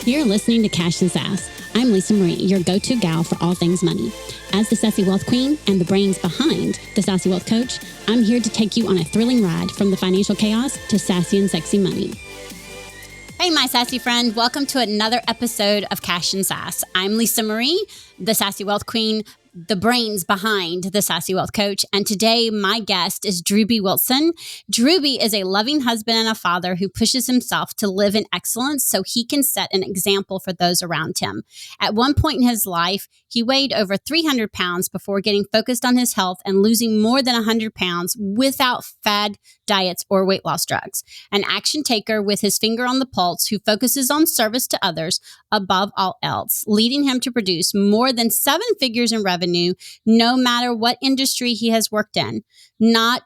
You're listening to Cash and Sass. I'm Lisa Marie, your go-to gal for all things money. As the Sassy Wealth Queen and the brains behind the Sassy Wealth Coach, I'm here to take you on a thrilling ride from the financial chaos to sassy and sexy money. Hey, my sassy friend. Welcome to another episode of Cash and Sass. I'm Lisa Marie, the Sassy Wealth Queen, the brains behind the Sassy Wealth Coach. And today, my guest is Drewbie Wilson. Drewbie is a loving husband and a father who pushes himself to live in excellence so he can set an example for those around him. At one point in his life, he weighed over 300 pounds before getting focused on his health and losing more than 100 pounds without fad diets or weight loss drugs. An action taker with his finger on the pulse who focuses on service to others above all else, leading him to produce more than 7 figures in revenue, no matter what industry he has worked in. Not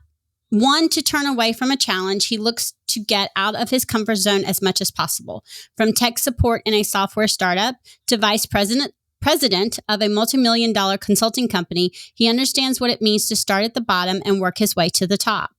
one to turn away from a challenge, he looks to get out of his comfort zone as much as possible. From tech support in a software startup to vice president of a multi-million-dollar consulting company, he understands what it means to start at the bottom and work his way to the top.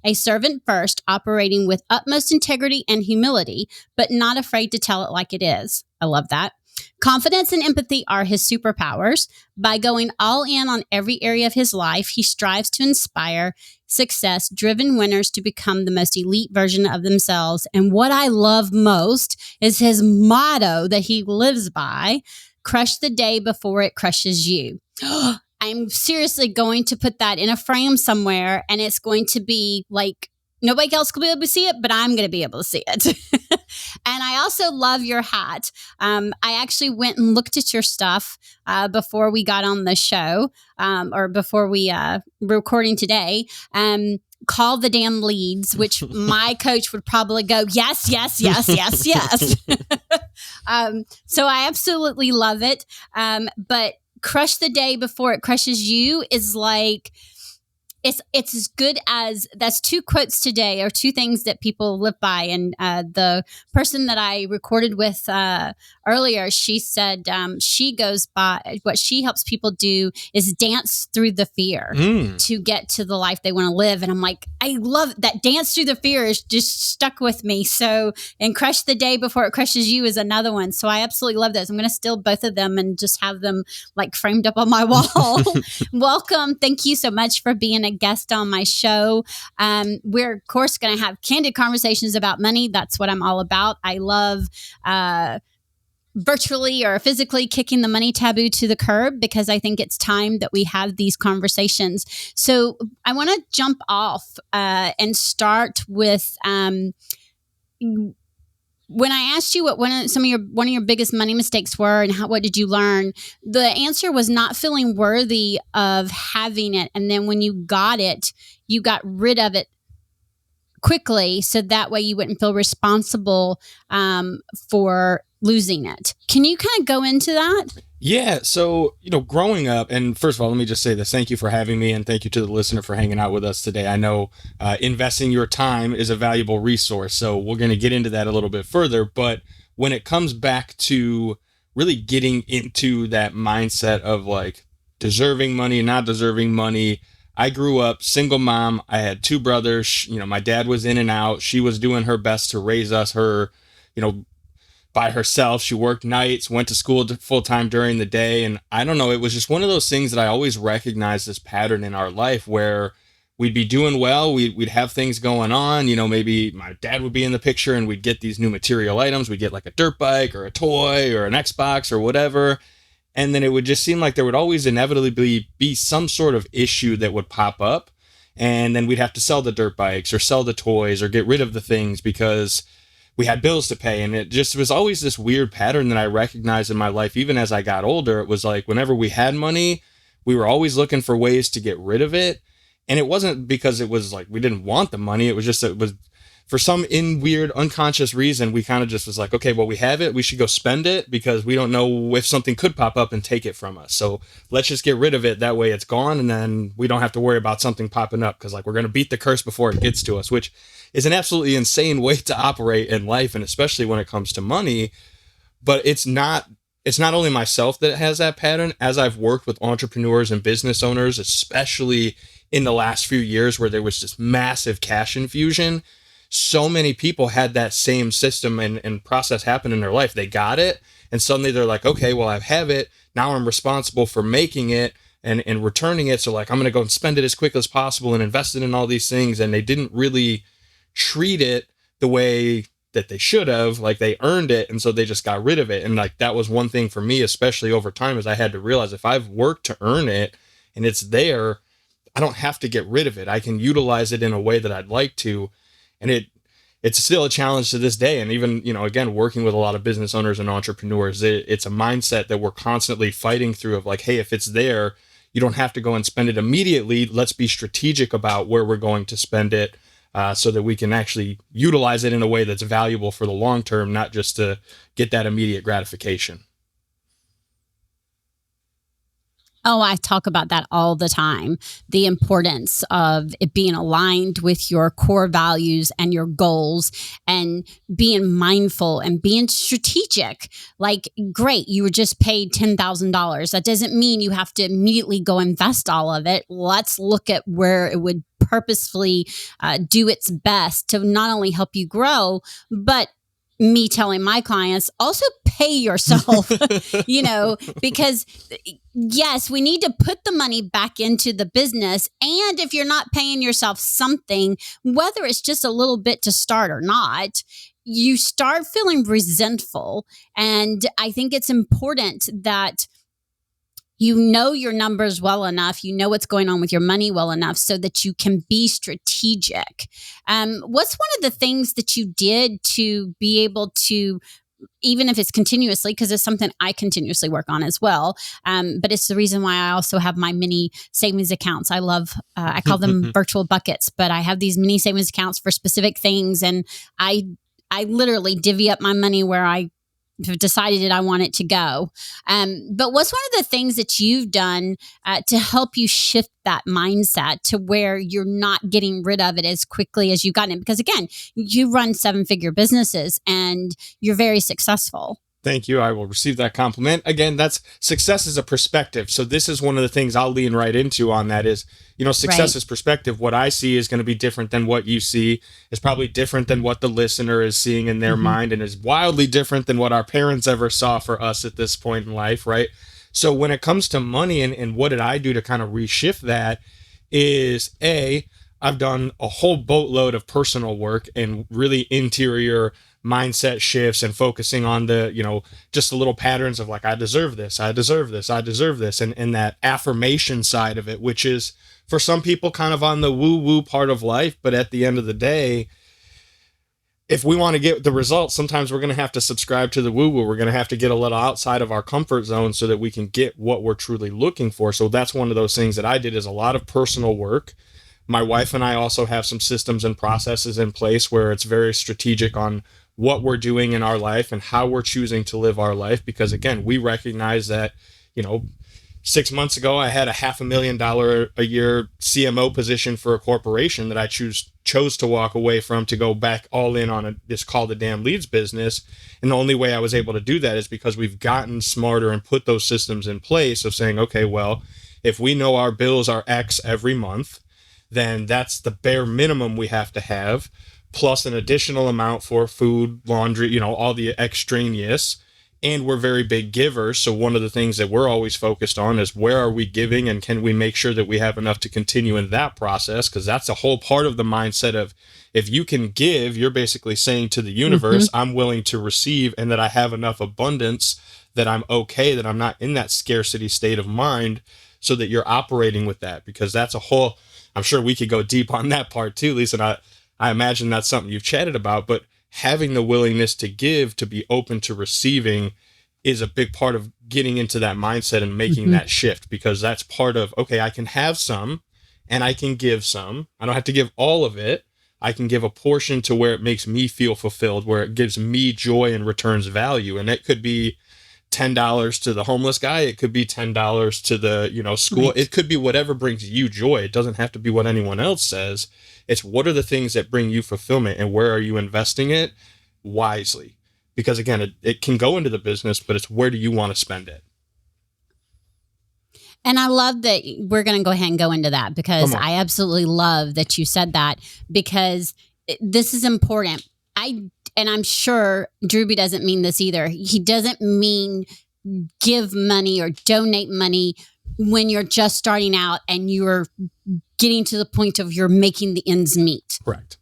A servant first, operating with utmost integrity and humility, but not afraid to tell it like it is. I love that. Confidence and empathy are his superpowers. By going all in on every area of his life, he strives to inspire success-driven winners to become the most elite version of themselves. And what I love most is his motto that he lives by: crush the day before it crushes you. I'm seriously going to put that in a frame somewhere, and it's going to be like nobody else will be able to see it, but I'm going to be able to see it. And I also love your hat. I actually went and looked at your stuff before we got on the show, or before we were recording today. Call the damn leads, which my coach would probably go, yes, yes, yes, yes, yes. So I absolutely love it. But crush the day before it crushes you is like, it's as good as, that's 2 quotes today, or 2 things that people live by. And the person that I recorded with earlier, she said she goes by, what she helps people do is dance through the fear to get to the life they want to live. And I'm like, I love that. Dance through the fear is just stuck with me. So, and crush the day before it crushes you is another one. So I absolutely love those. I'm going to steal both of them and just have them like framed up on my wall. Welcome. Thank you so much for being a guest on my show. We're of course going to have candid conversations about money. That's what I'm all about. I love virtually or physically kicking the money taboo to the curb, because I think it's time that we have these conversations. So I want to jump off and start with when I asked you what one of your biggest money mistakes were and what did you learn, the answer was not feeling worthy of having it. And then when you got it, you got rid of it quickly, so that way you wouldn't feel responsible for losing it. Can you kind of go into that? Yeah. So, growing up, and first of all, let me just say this. Thank you for having me, and thank you to the listener for hanging out with us today. I know investing your time is a valuable resource, so we're going to get into that a little bit further. But when it comes back to really getting into that mindset of like deserving money, not deserving money, I grew up single mom. I had 2 brothers. My dad was in and out. She was doing her best to raise us, by herself. She worked nights, went to school full time during the day. And I don't know, it was just one of those things that I always recognized this pattern in our life where we'd be doing well. We'd have things going on. Maybe my dad would be in the picture and we'd get these new material items. We'd get like a dirt bike or a toy or an Xbox or whatever. And then it would just seem like there would always inevitably be some sort of issue that would pop up. And then we'd have to sell the dirt bikes or sell the toys or get rid of the things because we had bills to pay. And it just was always this weird pattern that I recognized in my life. Even as I got older, it was like whenever we had money, we were always looking for ways to get rid of it. And it wasn't because it was like we didn't want the money. It was just that it was for some weird unconscious reason, we kind of just was like, okay, well, we have it. We should go spend it because we don't know if something could pop up and take it from us. So let's just get rid of it. That way it's gone. And then we don't have to worry about something popping up because like we're going to beat the curse before it gets to us, which is an absolutely insane way to operate in life. And especially when it comes to money. But it's not only myself that has that pattern. As I've worked with entrepreneurs and business owners, especially in the last few years where there was this massive cash infusion, so many people had that same system and process happen in their life. They got it, and suddenly they're like, okay, well, I have it. Now I'm responsible for making it and returning it. So like, I'm going to go and spend it as quick as possible and invest it in all these things. And they didn't really treat it the way that they should have. Like, they earned it, and so they just got rid of it. And like, that was one thing for me, especially over time, is I had to realize if I've worked to earn it and it's there, I don't have to get rid of it. I can utilize it in a way that I'd like to. And it's still a challenge to this day. And even, again, working with a lot of business owners and entrepreneurs, it's a mindset that we're constantly fighting through of like, hey, if it's there, you don't have to go and spend it immediately. Let's be strategic about where we're going to spend it, so that we can actually utilize it in a way that's valuable for the long term, not just to get that immediate gratification. Oh, I talk about that all the time. The importance of it being aligned with your core values and your goals, and being mindful and being strategic. Like, great, you were just paid $10,000. That doesn't mean you have to immediately go invest all of it. Let's look at where it would purposefully do its best to not only help you grow, but me telling my clients, also pay yourself, because yes, we need to put the money back into the business. And if you're not paying yourself something, whether it's just a little bit to start or not, you start feeling resentful. And I think it's important that you know your numbers well enough, you know what's going on with your money well enough so that you can be strategic. What's one of the things that you did to be able to, even if it's continuously, because it's something I continuously work on as well, but it's the reason why I also have my mini savings accounts. I love, I call them virtual buckets, but I have these mini savings accounts for specific things. And I literally divvy up my money where I have decided I want it to go. But what's one of the things that you've done to help you shift that mindset to where you're not getting rid of it as quickly as you've gotten it? Because again, you run 7-figure businesses and you're very successful. Thank you. I will receive that compliment. Again, that's success is a perspective. So this is one of the things I'll lean right into on that is, success is perspective. What I see is going to be different than what you see. It's probably different than what the listener is seeing in their mind, and is wildly different than what our parents ever saw for us at this point in life, right? So when it comes to money and what did I do to kind of reshift that is I've done a whole boatload of personal work and really interior mindset shifts and focusing on the, just the little patterns of like, I deserve this, I deserve this, I deserve this. And that affirmation side of it, which is for some people kind of on the woo woo part of life. But at the end of the day, if we want to get the results, sometimes we're going to have to subscribe to the woo woo. We're going to have to get a little outside of our comfort zone so that we can get what we're truly looking for. So that's one of those things that I did, is a lot of personal work. My wife and I also have some systems and processes in place where it's very strategic on what we're doing in our life and how we're choosing to live our life. Because again, we recognize that, 6 months ago, I had a $500,000 a year CMO position for a corporation that I chose to walk away from to go back all in on this Call the Damn Leads business. And the only way I was able to do that is because we've gotten smarter and put those systems in place of saying, okay, well, if we know our bills are X every month, then that's the bare minimum we have to have, plus an additional amount for food, laundry, all the extraneous. And we're very big givers. So one of the things that we're always focused on is where are we giving, and can we make sure that we have enough to continue in that process? Because that's a whole part of the mindset of, if you can give, you're basically saying to the universe, I'm willing to receive, and that I have enough abundance that I'm okay, that I'm not in that scarcity state of mind, so that you're operating with that. Because that's a whole, I'm sure we could go deep on that part too, Lisa, and I imagine that's something you've chatted about, but having the willingness to give, to be open to receiving, is a big part of getting into that mindset and making that shift, because that's part of, okay, I can have some and I can give some. I don't have to give all of it. I can give a portion to where it makes me feel fulfilled, where it gives me joy and returns value. And it could be $10 to the homeless guy. It could be $10 to the, school. Right. It could be whatever brings you joy. It doesn't have to be what anyone else says. It's what are the things that bring you fulfillment, and where are you investing it wisely? Because again, it can go into the business, but it's where do you want to spend it? And I love that we're going to go ahead and go into that, because I absolutely love that you said that, because this is important. And I'm sure Drewbie doesn't mean this either. He doesn't mean give money or donate money when you're just starting out and you're getting to the point of you're making the ends meet. Correct.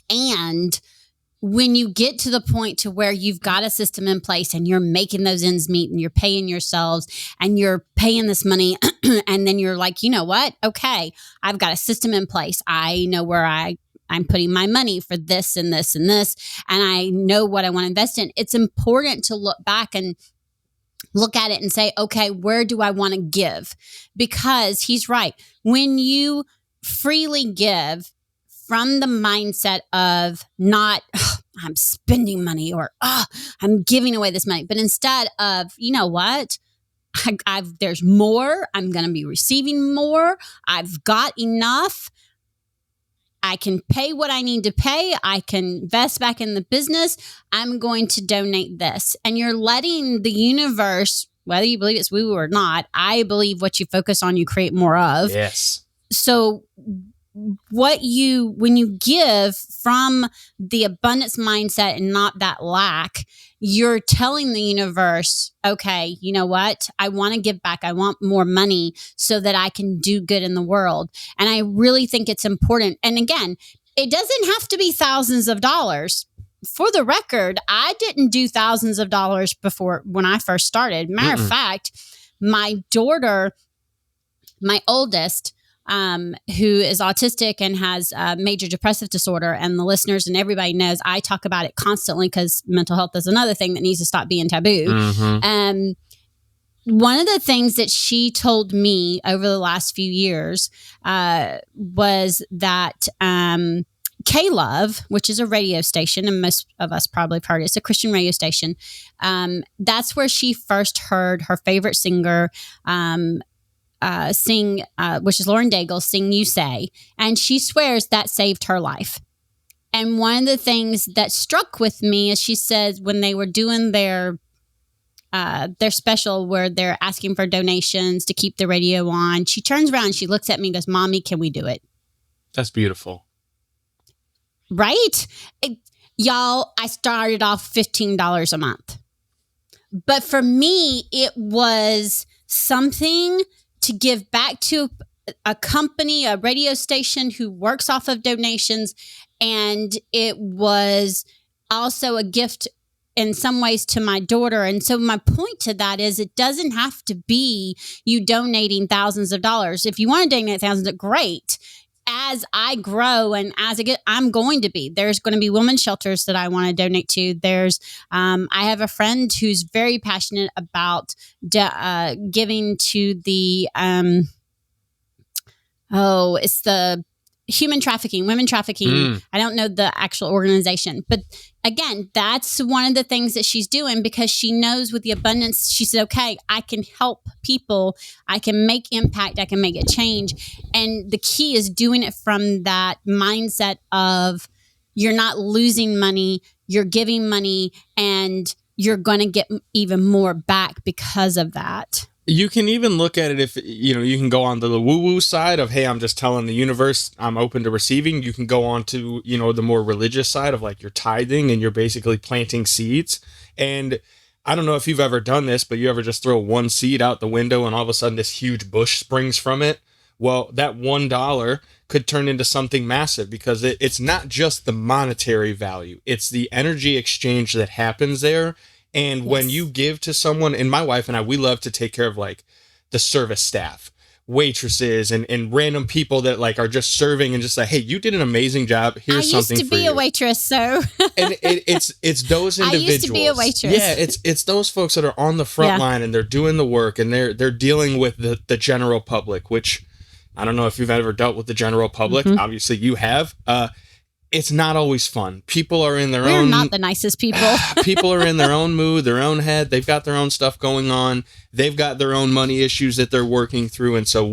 And when you get to the point to where you've got a system in place and you're making those ends meet and you're paying yourselves and you're paying this money and then you're like, you know what? Okay, I've got a system in place. I know where I'm putting my money for this and this and this, and I know what I want to invest in. It's important to look back and look at it and say, okay, where do I want to give? Because he's right. When you freely give from the mindset of not, I'm spending money or I'm giving away this money, but instead of, you know what? There's more. I'm going to be receiving more. I've got enough. I can pay what I need to pay. I can invest back in the business. I'm going to donate this. And you're letting the universe, whether you believe it's woo-woo or not, I believe what you focus on, you create more of. Yes. So when you give from the abundance mindset and not that lack, you're telling the universe, okay, you know what? I want to give back. I want more money so that I can do good in the world. And I really think it's important. And again, it doesn't have to be thousands of dollars. For the record, I didn't do thousands of dollars before when I first started. Matter of fact, my daughter, my oldest, who is autistic and has major depressive disorder, and the listeners and everybody knows I talk about it constantly because mental health is another thing that needs to stop being taboo. One of the things that she told me over the last few years was that K-Love, which is a radio station, and most of us probably have heard it, it's a Christian radio station. That's where she first heard her favorite singer sing, which is Lauren Daigle, sing You Say. And she swears that saved her life. And one of the things that struck with me is she says when they were doing their special where they're asking for donations to keep the radio on, she turns around, she looks at me and goes, Mommy, can we do it? That's beautiful. Right? Y'all, I started off $15 a month. But for me, it was something to give back to a company, a radio station who works off of donations. And it was also a gift in some ways to my daughter. And so my point to that is it doesn't have to be you donating thousands of dollars. If you want to donate thousands, great. As I grow and as I get, I'm going to be, there's going to be women's shelters that I want to donate to. There's, I have a friend who's very passionate about giving to the, it's the women trafficking. I don't know the actual organization, but again, that's one of the things that she's doing because she knows with the abundance, she said, okay, I can help people. I can make impact. I can make a change. And the key is doing it from that mindset of you're not losing money, you're giving money, and you're going to get even more back because of that. You can even look at it if, you can go on to the woo-woo side of, hey, I'm just telling the universe I'm open to receiving. You can go on to, the more religious side of like you're tithing and you're basically planting seeds. And I don't know if you've ever done this, but you ever just throw one seed out the window and all of a sudden this huge bush springs from it? Well, that $1 could turn into something massive because it's not just the monetary value. It's the energy exchange that happens there. And yes. When you give to someone, and my wife and I, we love to take care of like the service staff, waitresses and random people that like are just serving and just like, hey, you did an amazing job. Here's something for you. I used to be a waitress, so. And it's those individuals. I used to be a waitress. Yeah, it's those folks that are on the front line and they're doing the work and they're dealing with the general public, which I don't know if you've ever dealt with the general public. Mm-hmm. Obviously you have. It's not always fun. People are in their own... We're not the nicest people. People are in their own mood, their own head. They've got their own stuff going on. They've got their own money issues that they're working through. And so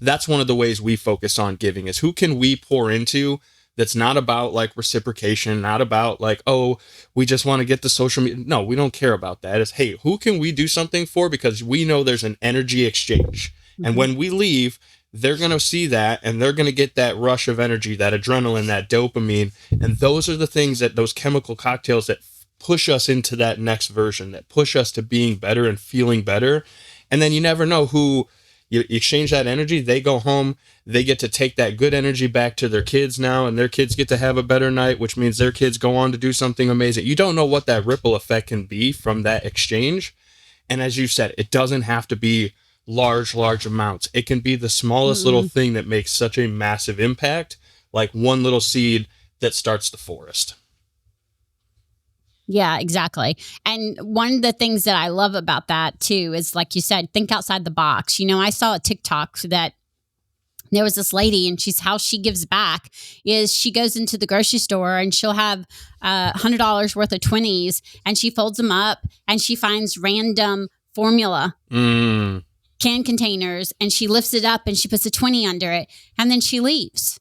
that's one of the ways we focus on giving is who can we pour into that's not about like reciprocation, not about like, oh, we just want to get the social media. No, we don't care about that. It's, hey, who can we do something for? Because we know there's an energy exchange. Mm-hmm. And when we leave, they're going to see that and they're going to get that rush of energy, that adrenaline, that dopamine. And those are the things that those chemical cocktails that push us into that next version, that push us to being better and feeling better. And then you never know who you exchange that energy. They go home, they get to take that good energy back to their kids now, and their kids get to have a better night, which means their kids go on to do something amazing. You don't know what that ripple effect can be from that exchange. And as you said, it doesn't have to be large amounts. It can be the smallest little thing that makes such a massive impact, like one little seed that starts the forest. Yeah, exactly. And one of the things that I love about that too is, like you said, think outside the box. I saw a TikTok that there was this lady, and how she gives back is she goes into the grocery store and she'll have $100 worth of 20s, and she folds them up and she finds random formula can containers, and she lifts it up and she puts a 20 under it, and then she leaves.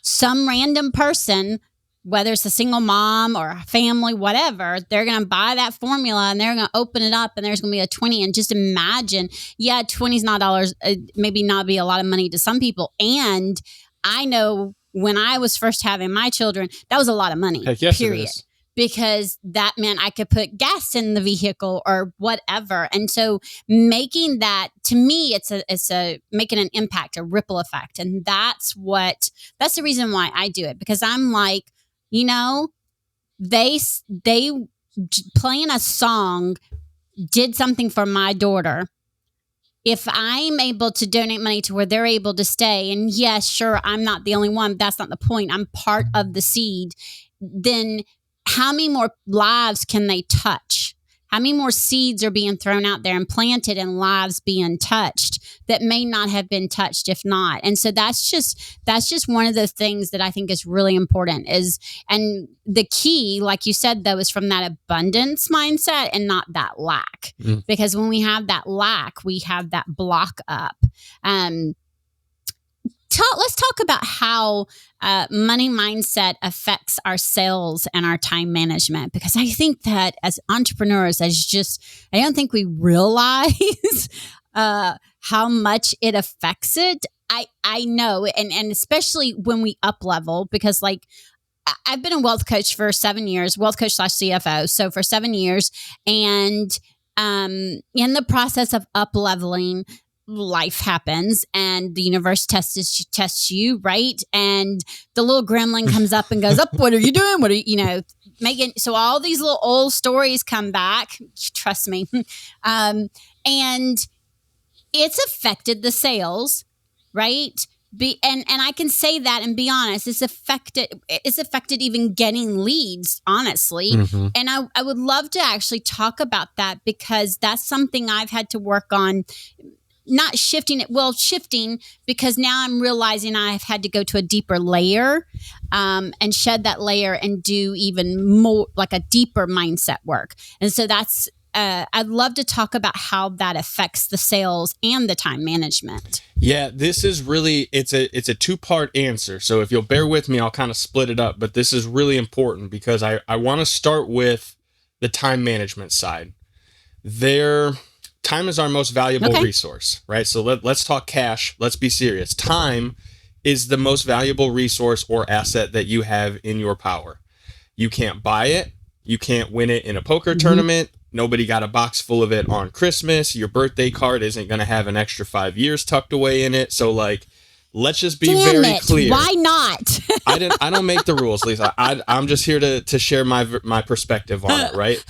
Some random person, whether it's a single mom or a family, whatever, they're going to buy that formula and they're going to open it up and there's going to be a 20. And just imagine, 20 is not dollars, maybe not be a lot of money to some people. And I know when I was first having my children, that was a lot of money, Heck yes, period. Because that meant I could put gas in the vehicle or whatever. And so making that, to me, it's a making an impact, a ripple effect. And that's the reason why I do it, because I'm like, they playing a song did something for my daughter. If I'm able to donate money to where they're able to stay, and yes, sure, I'm not the only one. That's not the point. I'm part of the seed. Then how many more lives can they touch? How many more seeds are being thrown out there and planted and lives being touched that may not have been touched if not? And so that's just one of the things that I think is really important and the key, like you said, though, is from that abundance mindset and not that lack. Because when we have that lack, we have that block up. Let's talk about how money mindset affects our sales and our time management, because I think that as entrepreneurs, I don't think we realize how much it affects it. I know, and especially when we up level, because like I've been a wealth coach for 7 years, wealth coach / CFO. So for 7 years, and in the process of up leveling, life happens and the universe tests you, right? And the little gremlin comes up and goes, "Up, what are you doing? What are you, making?" So all these little old stories come back. Trust me. And it's affected the sales, right? And I can say that and be honest, it's affected even getting leads, honestly. And I would love to actually talk about that, because that's something I've had to work on. Not shifting, because now I'm realizing I've had to go to a deeper layer and shed that layer and do even more, like a deeper mindset work. And so that's, I'd love to talk about how that affects the sales and the time management. Yeah, this is really, it's a two-part answer. So if you'll bear with me, I'll kind of split it up, but this is really important because I want to start with the time management side. Time is our most valuable resource, right? So let's talk cash. Let's be serious. Time is the most valuable resource or asset that you have in your power. You can't buy it. You can't win it in a poker tournament. Nobody got a box full of it on Christmas. Your birthday card isn't going to have an extra 5 years tucked away in it. So let's just be very clear. Why not? I don't make the rules, Lisa. I'm just here to share my perspective on it, right?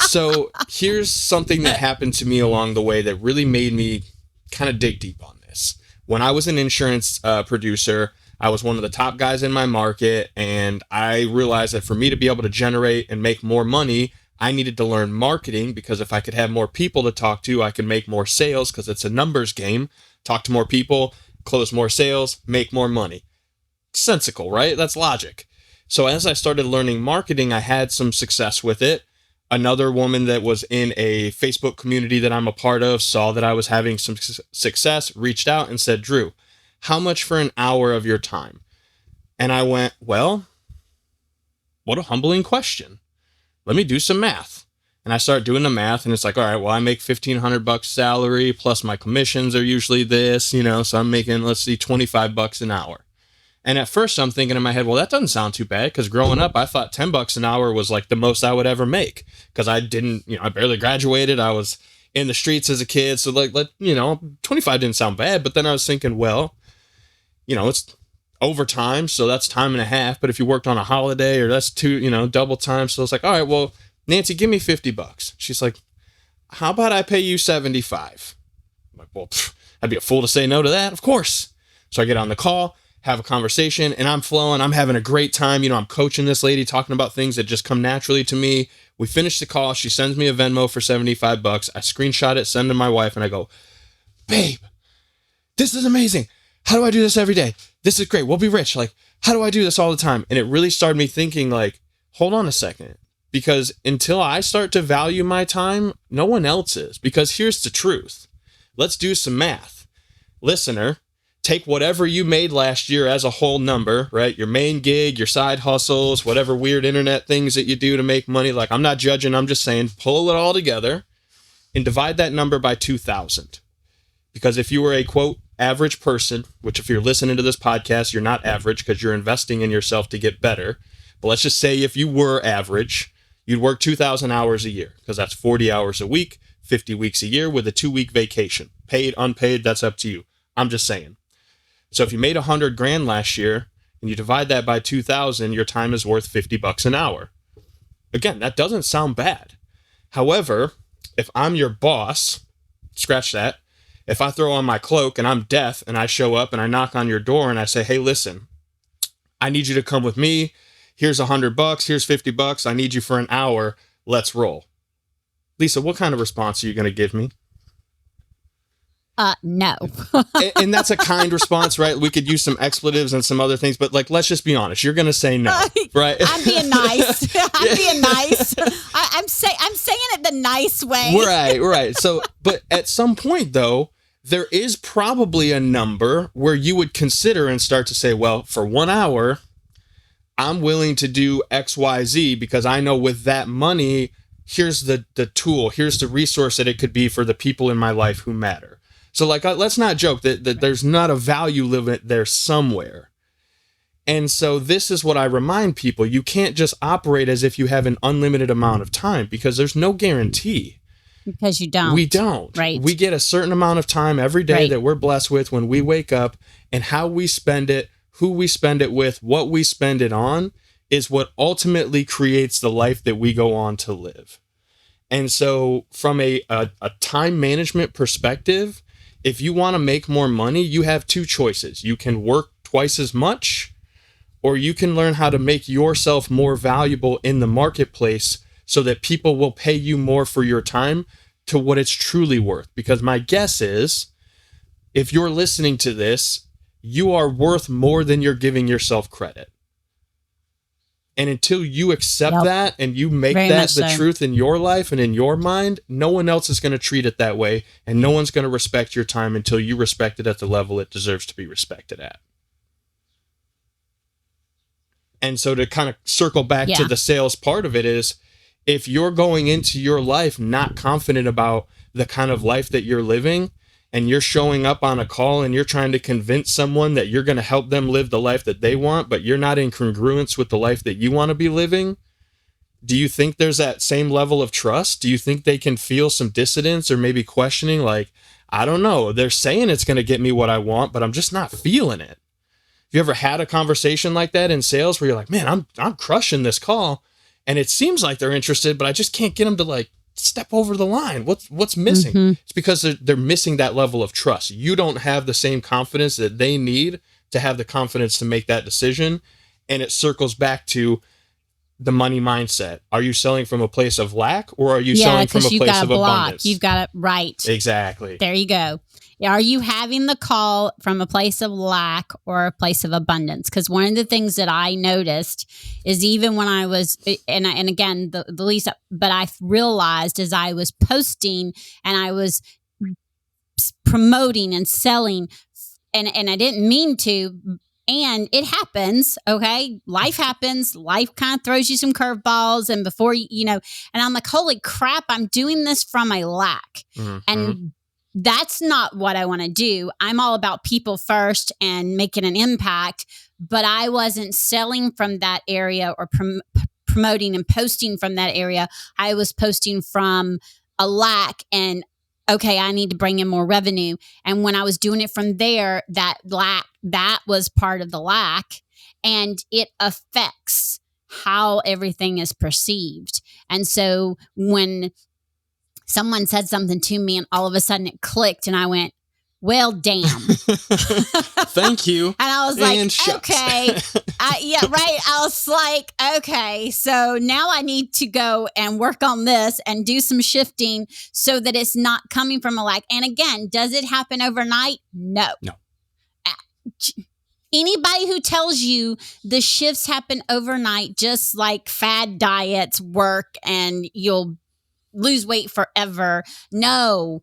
So here's something that happened to me along the way that really made me kind of dig deep on this. When I was an insurance producer, I was one of the top guys in my market, and I realized that for me to be able to generate and make more money, I needed to learn marketing, because if I could have more people to talk to, I could make more sales, because it's a numbers game. Talk to more people, close more sales, make more money. Sensical, right? That's logic. So as I started learning marketing, I had some success with it. Another woman that was in a Facebook community that I'm a part of saw that I was having some success, reached out and said, "Drew, how much for an hour of your time?" And I went, well, what a humbling question. Let me do some math. And I start doing the math, and it's like, all right, well, I make $1,500 salary plus my commissions are usually this, so I'm making, let's see, $25 an hour. And at first I'm thinking in my head, well, that doesn't sound too bad, because growing up, I thought $10 an hour was like the most I would ever make, because I didn't, I barely graduated. I was in the streets as a kid. So 25 didn't sound bad. But then I was thinking, well, it's overtime. So that's time and a half. But if you worked on a holiday, or that's double time. So it's like, all right, well, Nancy, give me $50. She's like, how about I pay you $75? I'm like, well, I'd be a fool to say no to that. Of course. So I get on the call, have a conversation, and I'm flowing. I'm having a great time. I'm coaching this lady, talking about things that just come naturally to me. We finish the call. She sends me a Venmo for $75. I screenshot it, send to my wife, and I go, babe, this is amazing. How do I do this every day? This is great. We'll be rich. Like, how do I do this all the time? And it really started me thinking, like, hold on a second. Because until I start to value my time, no one else is. Because here's the truth. Let's do some math. Listener, take whatever you made last year as a whole number, right? Your main gig, your side hustles, whatever weird internet things that you do to make money. Like, I'm not judging. I'm just saying, pull it all together and divide that number by 2,000. Because if you were a, quote, average person, which if you're listening to this podcast, you're not average because you're investing in yourself to get better. But let's just say if you were average, you'd work 2,000 hours a year, because that's 40 hours a week, 50 weeks a year with a 2-week vacation. Paid, unpaid, that's up to you. I'm just saying. So if you made $100,000 last year and you divide that by 2,000, your time is worth $50 an hour. Again, that doesn't sound bad. However, if I'm your boss, scratch that. If I throw on my cloak and I'm deaf and I show up and I knock on your door and I say, hey, listen, I need you to come with me. Here's $100, here's $50. I need you for an hour. Let's roll. Lisa, what kind of response are you going to give me? No. and that's a kind response, right? We could use some expletives and some other things, but let's just be honest. You're going to say no, right? I'm being nice. I'm saying it the nice way. Right. So, but at some point though, there is probably a number where you would consider and start to say, well, for 1 hour, I'm willing to do X, Y, Z, because I know with that money, here's the tool, here's the resource that it could be for the people in my life who matter. So let's not joke that there's not a value limit there somewhere. And so this is what I remind people. You can't just operate as if you have an unlimited amount of time, because there's no guarantee. Because you don't. We don't. Right. We get a certain amount of time every day that we're blessed with when we wake up, and how we spend it, who we spend it with, what we spend it on is what ultimately creates the life that we go on to live. And so from a time management perspective, if you want to make more money, you have two choices. You can work twice as much, or you can learn how to make yourself more valuable in the marketplace so that people will pay you more for your time to what it's truly worth. Because my guess is, if you're listening to this, you are worth more than you're giving yourself credit. And until you accept that and you make that the truth in your life and in your mind, no one else is going to treat it that way. And no one's going to respect your time until you respect it at the level it deserves to be respected at. And so to kind of circle back to the sales part of it is, if you're going into your life not confident about the kind of life that you're living, and you're showing up on a call and you're trying to convince someone that you're going to help them live the life that they want, but you're not in congruence with the life that you want to be living, do you think there's that same level of trust? Do you think they can feel some dissonance or maybe questioning, like, I don't know, they're saying it's going to get me what I want, but I'm just not feeling it? Have you ever had a conversation like that in sales where you're like, man, I'm crushing this call and it seems like they're interested, but I just can't get them to step over the line? What's missing? Mm-hmm. It's because they're missing that level of trust. You don't have the same confidence that they need to have the confidence to make that decision. And it circles back to the money mindset. Are you selling from a place of lack, or are you selling from a place of abundance? You've got it right. Exactly. There you go. Are you having the call from a place of lack or a place of abundance? Because one of the things that I noticed is, even when I was, and again, the least, but I realized as I was posting and I was promoting and selling, and I didn't mean to, And it happens, okay? Life happens. Life kind of throws you some curveballs. And before and I'm like, holy crap, I'm doing this from a lack. Mm-hmm. And that's not what I want to do. I'm all about people first and making an impact. But I wasn't selling from that area or promoting and posting from that area. I was posting from a lack and, okay, I need to bring in more revenue. And when I was doing it from there, that was part of the lack, and it affects how everything is perceived. And so when someone said something to me and all of a sudden it clicked and I went, well, damn. Thank you. And I was like, okay. I was like, okay, so now I need to go and work on this and do some shifting so that it's not coming from a lack. And again, does it happen overnight? No. Anybody who tells you the shifts happen overnight, just like fad diets work and you'll lose weight forever. No.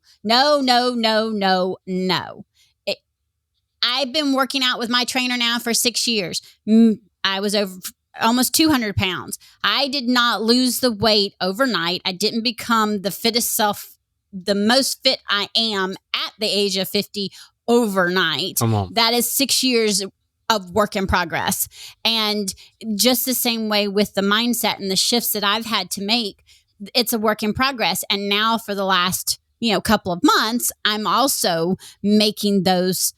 I've been working out with my trainer now for 6 years. I was over almost 200 pounds. I did not lose the weight overnight. I didn't become the fittest self, the most fit I am at the age of 50 overnight. Come on. That is 6 years of work in progress. And just the same way with the mindset and the shifts that I've had to make, it's a work in progress. And now for the last, couple of months, I'm also making those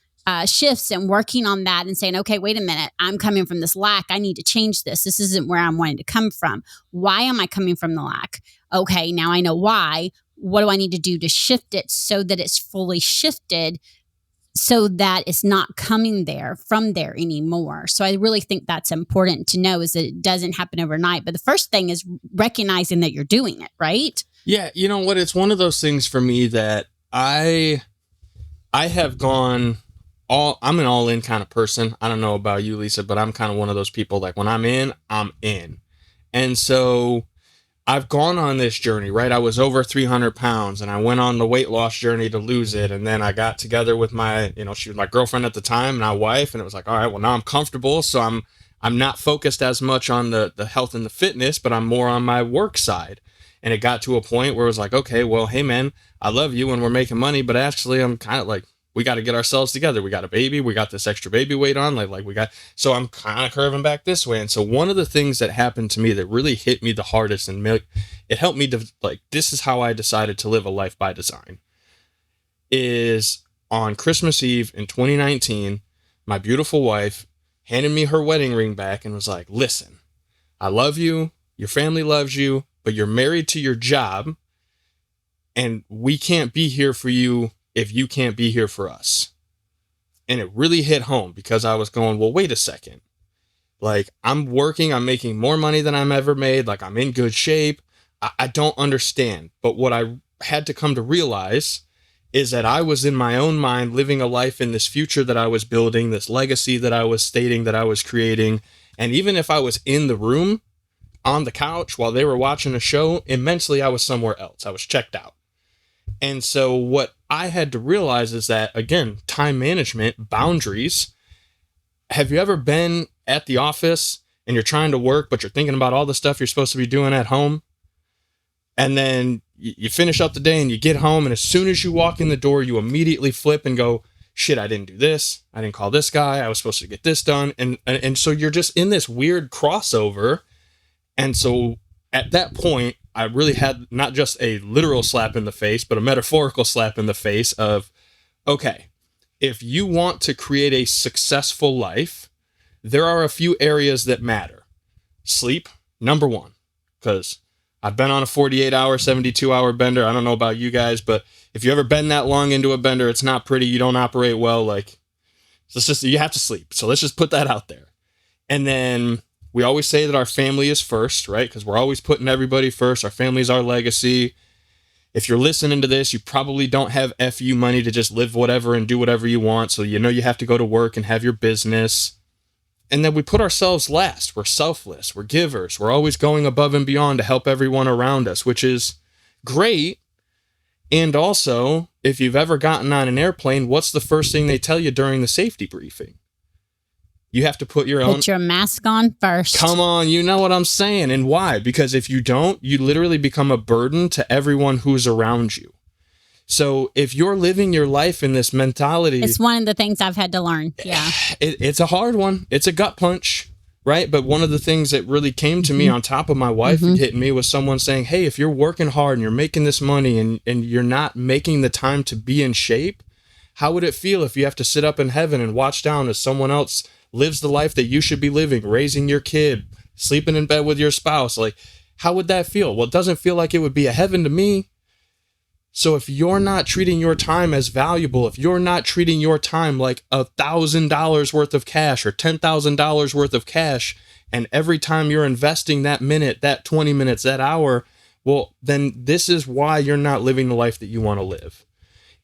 shifts and working on that and saying, okay, wait a minute, I'm coming from this lack. I need to change this. This isn't where I'm wanting to come from. Why am I coming from the lack? Okay, now I know why. What do I need to do to shift it so that it's fully shifted so that it's not coming from there anymore? So I really think that's important to know, is that it doesn't happen overnight. But the first thing is recognizing that you're doing it, right? Yeah, you know what? It's one of those things for me that I have gone I'm an all-in kind of person. I don't know about you, Lisa, but I'm kind of one of those people, like when I'm in, I'm in. And so I've gone on this journey, right? I was over 300 pounds and I went on the weight loss journey to lose it. And then I got together with she was my girlfriend at the time, my wife, and it was like, all right, well, now I'm comfortable. So I'm not focused as much on the health and the fitness, but I'm more on my work side. And it got to a point where it was like, okay, well, hey man, I love you and we're making money, but actually I'm kind of like, we got to get ourselves together. We got a baby. We got this extra baby weight on. So I'm kind of curving back this way. And so one of the things that happened to me that really hit me the hardest and it helped me to this is how I decided to live a life by design, is on Christmas Eve in 2019, my beautiful wife handed me her wedding ring back and was like, listen, I love you. Your family loves you, but you're married to your job and we can't be here for you if you can't be here for us. And it really hit home because I was going, well, wait a second. Like, I'm working, I'm making more money than I'm ever made. Like, I'm in good shape. I don't understand. But what I had to come to realize is that I was in my own mind living a life in this future that I was building, this legacy that I was stating that I was creating. And even if I was in the room on the couch while they were watching a show, immensely I was somewhere else. I was checked out. And so what I had to realize is that, again, time management, boundaries. Have you ever been at the office and you're trying to work, but you're thinking about all the stuff you're supposed to be doing at home? And then you finish up the day and you get home, and as soon as you walk in the door, you immediately flip and go, shit, I didn't do this. I didn't call this guy. I was supposed to get this done. And so you're just in this weird crossover. And so at that point, I really had not just a literal slap in the face, but a metaphorical slap in the face of, okay, if you want to create a successful life, there are a few areas that matter. Sleep, number one, because I've been on a 48-hour, 72-hour bender. I don't know about you guys, but if you ever been that long into a bender, it's not pretty. You don't operate well. You have to sleep. So let's just put that out there. And then we always say that our family is first, right? Because we're always putting everybody first. Our family is our legacy. If you're listening to this, you probably don't have FU money to just live whatever and do whatever you want. So you have to go to work and have your business. And then we put ourselves last. We're selfless. We're givers. We're always going above and beyond to help everyone around us, which is great. And also, if you've ever gotten on an airplane, what's the first thing they tell you during the safety briefing? You have to put your mask on first. Come on, you know what I'm saying. And why? Because if you don't, you literally become a burden to everyone who's around you. So if you're living your life in this mentality, it's one of the things I've had to learn. Yeah. It's a hard one. It's a gut punch, right? But one of the things that really came to me on top of my wife hitting me was someone saying, hey, if you're working hard and you're making this money and you're not making the time to be in shape, how would it feel if you have to sit up in heaven and watch down as someone else lives the life that you should be living, raising your kid, sleeping in bed with your spouse? Like, how would that feel? Well, it doesn't feel like it would be a heaven to me. So if you're not treating your time as valuable, if you're not treating your time like $1,000 worth of cash or $10,000 worth of cash, and every time you're investing that minute, that 20 minutes, that hour, well, then this is why you're not living the life that you want to live.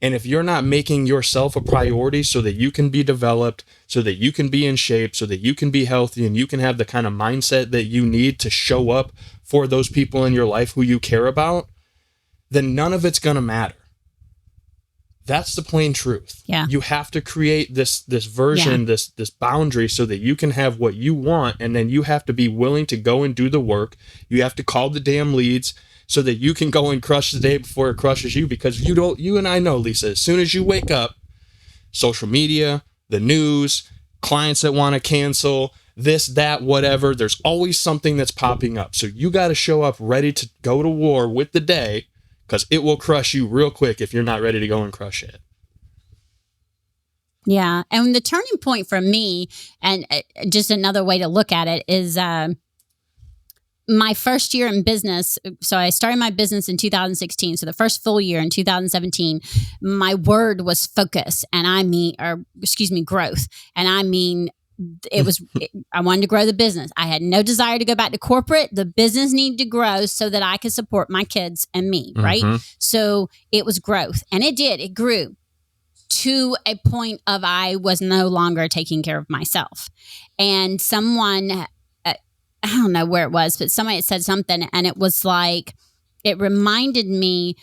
And if you're not making yourself a priority so that you can be developed, so that you can be in shape, so that you can be healthy, and you can have the kind of mindset that you need to show up for those people in your life who you care about, then none of it's going to matter. That's the plain truth. Yeah. You have to create this version, this boundary so that you can have what you want, and then you have to be willing to go and do the work. You have to call the damn leads so that you can go and crush the day before it crushes you, because you and I know, Lisa, as soon as you wake up, social media, the news, clients that want to cancel, this, that, whatever, there's always something that's popping up. So you got to show up ready to go to war with the day, because it will crush you real quick if you're not ready to go and crush it. Yeah. And the turning point for me, and just another way to look at it, is my first year in business. So I started my business in 2016. So the first full year in 2017, my word was focus, and growth. And I mean, I wanted to grow the business. I had no desire to go back to corporate. The business needed to grow so that I could support my kids and me, right? So it was growth, and it did. It grew to a point of I was no longer taking care of myself. And someone, I don't know where it was, but somebody had said something, and it was like, it reminded me,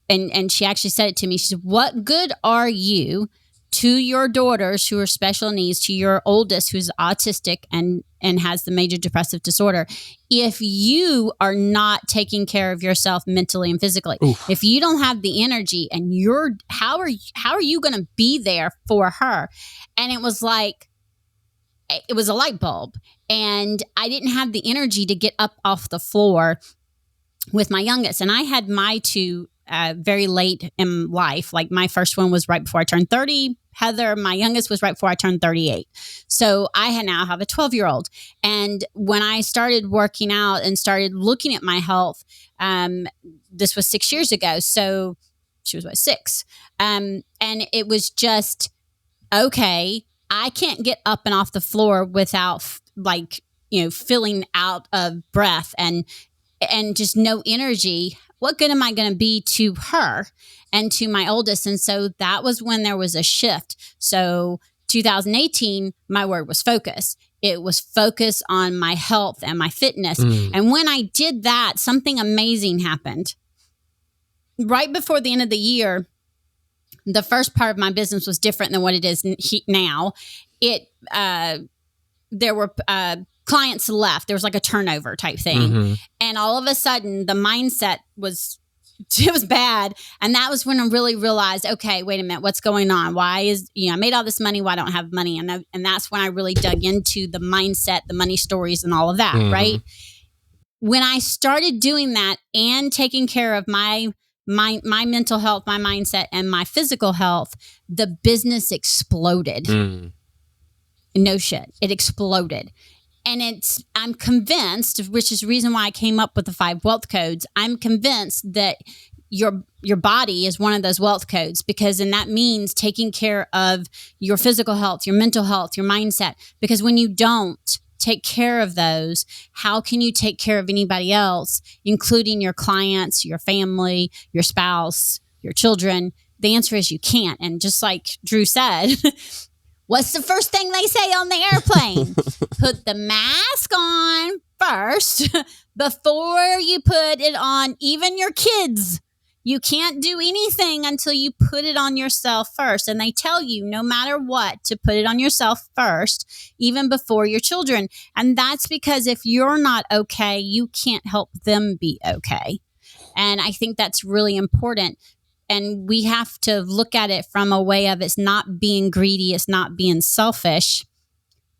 and she actually said it to me. She said, what good are you to your daughters who are special needs, to your oldest who's autistic and has the major depressive disorder, if you are not taking care of yourself mentally and physically? Oof. If you don't have the energy, and how are you going to be there for her? And it was like, it was a light bulb, and I didn't have the energy to get up off the floor with my youngest. And I had my two very late in life. Like, my first one was right before I turned 30. Heather, my youngest, was right before I turned 38. So I now have a 12-year-old. And when I started working out and started looking at my health, this was 6 years ago. So she was, 6? And it was just, okay, I can't get up and off the floor without feeling out of breath and just no energy. What good am I going to be to her and to my oldest? And so that was when there was a shift. So 2018, my word was focus. It was focus on my health and my fitness. And when I did that, something amazing happened. Right before the end of the year, the first part of my business was different than what it is now. There were clients left. There was like a turnover type thing. And all of a sudden, the mindset was bad. And that was when I really realized, okay, wait a minute, what's going on? Why is, I made all this money, why don't I have money? And that's when I really dug into the mindset, the money stories, and all of that, right? When I started doing that and taking care of my mental health, my mindset, and my physical health, the business exploded. No shit. It exploded. And I'm convinced, which is the reason why I came up with the 5 wealth codes. I'm convinced that your body is one of those wealth codes, because then that means taking care of your physical health, your mental health, your mindset. Because when you don't take care of those, how can you take care of anybody else, including your clients, your family, your spouse, your children? The answer is you can't. And just like Drew said, what's the first thing they say on the airplane? Put the mask on first before you put it on even your kids. You can't do anything until you put it on yourself first. And they tell you, no matter what, to put it on yourself first, even before your children. And that's because if you're not okay, you can't help them be okay. And I think that's really important. And we have to look at it from a way of it's not being greedy, it's not being selfish.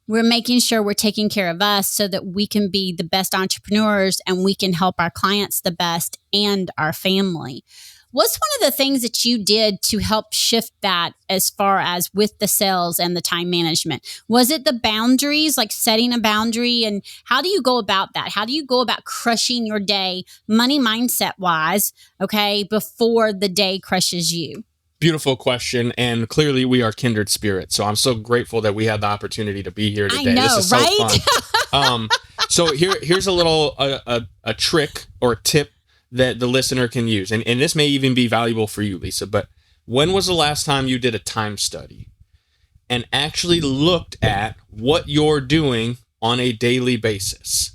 We're making sure we're taking care of us so that we can be the best entrepreneurs and we can help our clients the best and our family. What's one of the things that you did to help shift that as far as with the sales and the time management? Was it the boundaries, like setting a boundary? And how do you go about that? How do you go about crushing your day money mindset wise, okay, before the day crushes you? Beautiful question, and clearly we are kindred spirits. So I'm so grateful that we had the opportunity to be here today. I know, this is so right? fun. So here's a little a trick or tip that the listener can use, and this may even be valuable for you, Lisa. But when was the last time you did a time study and actually looked at what you're doing on a daily basis?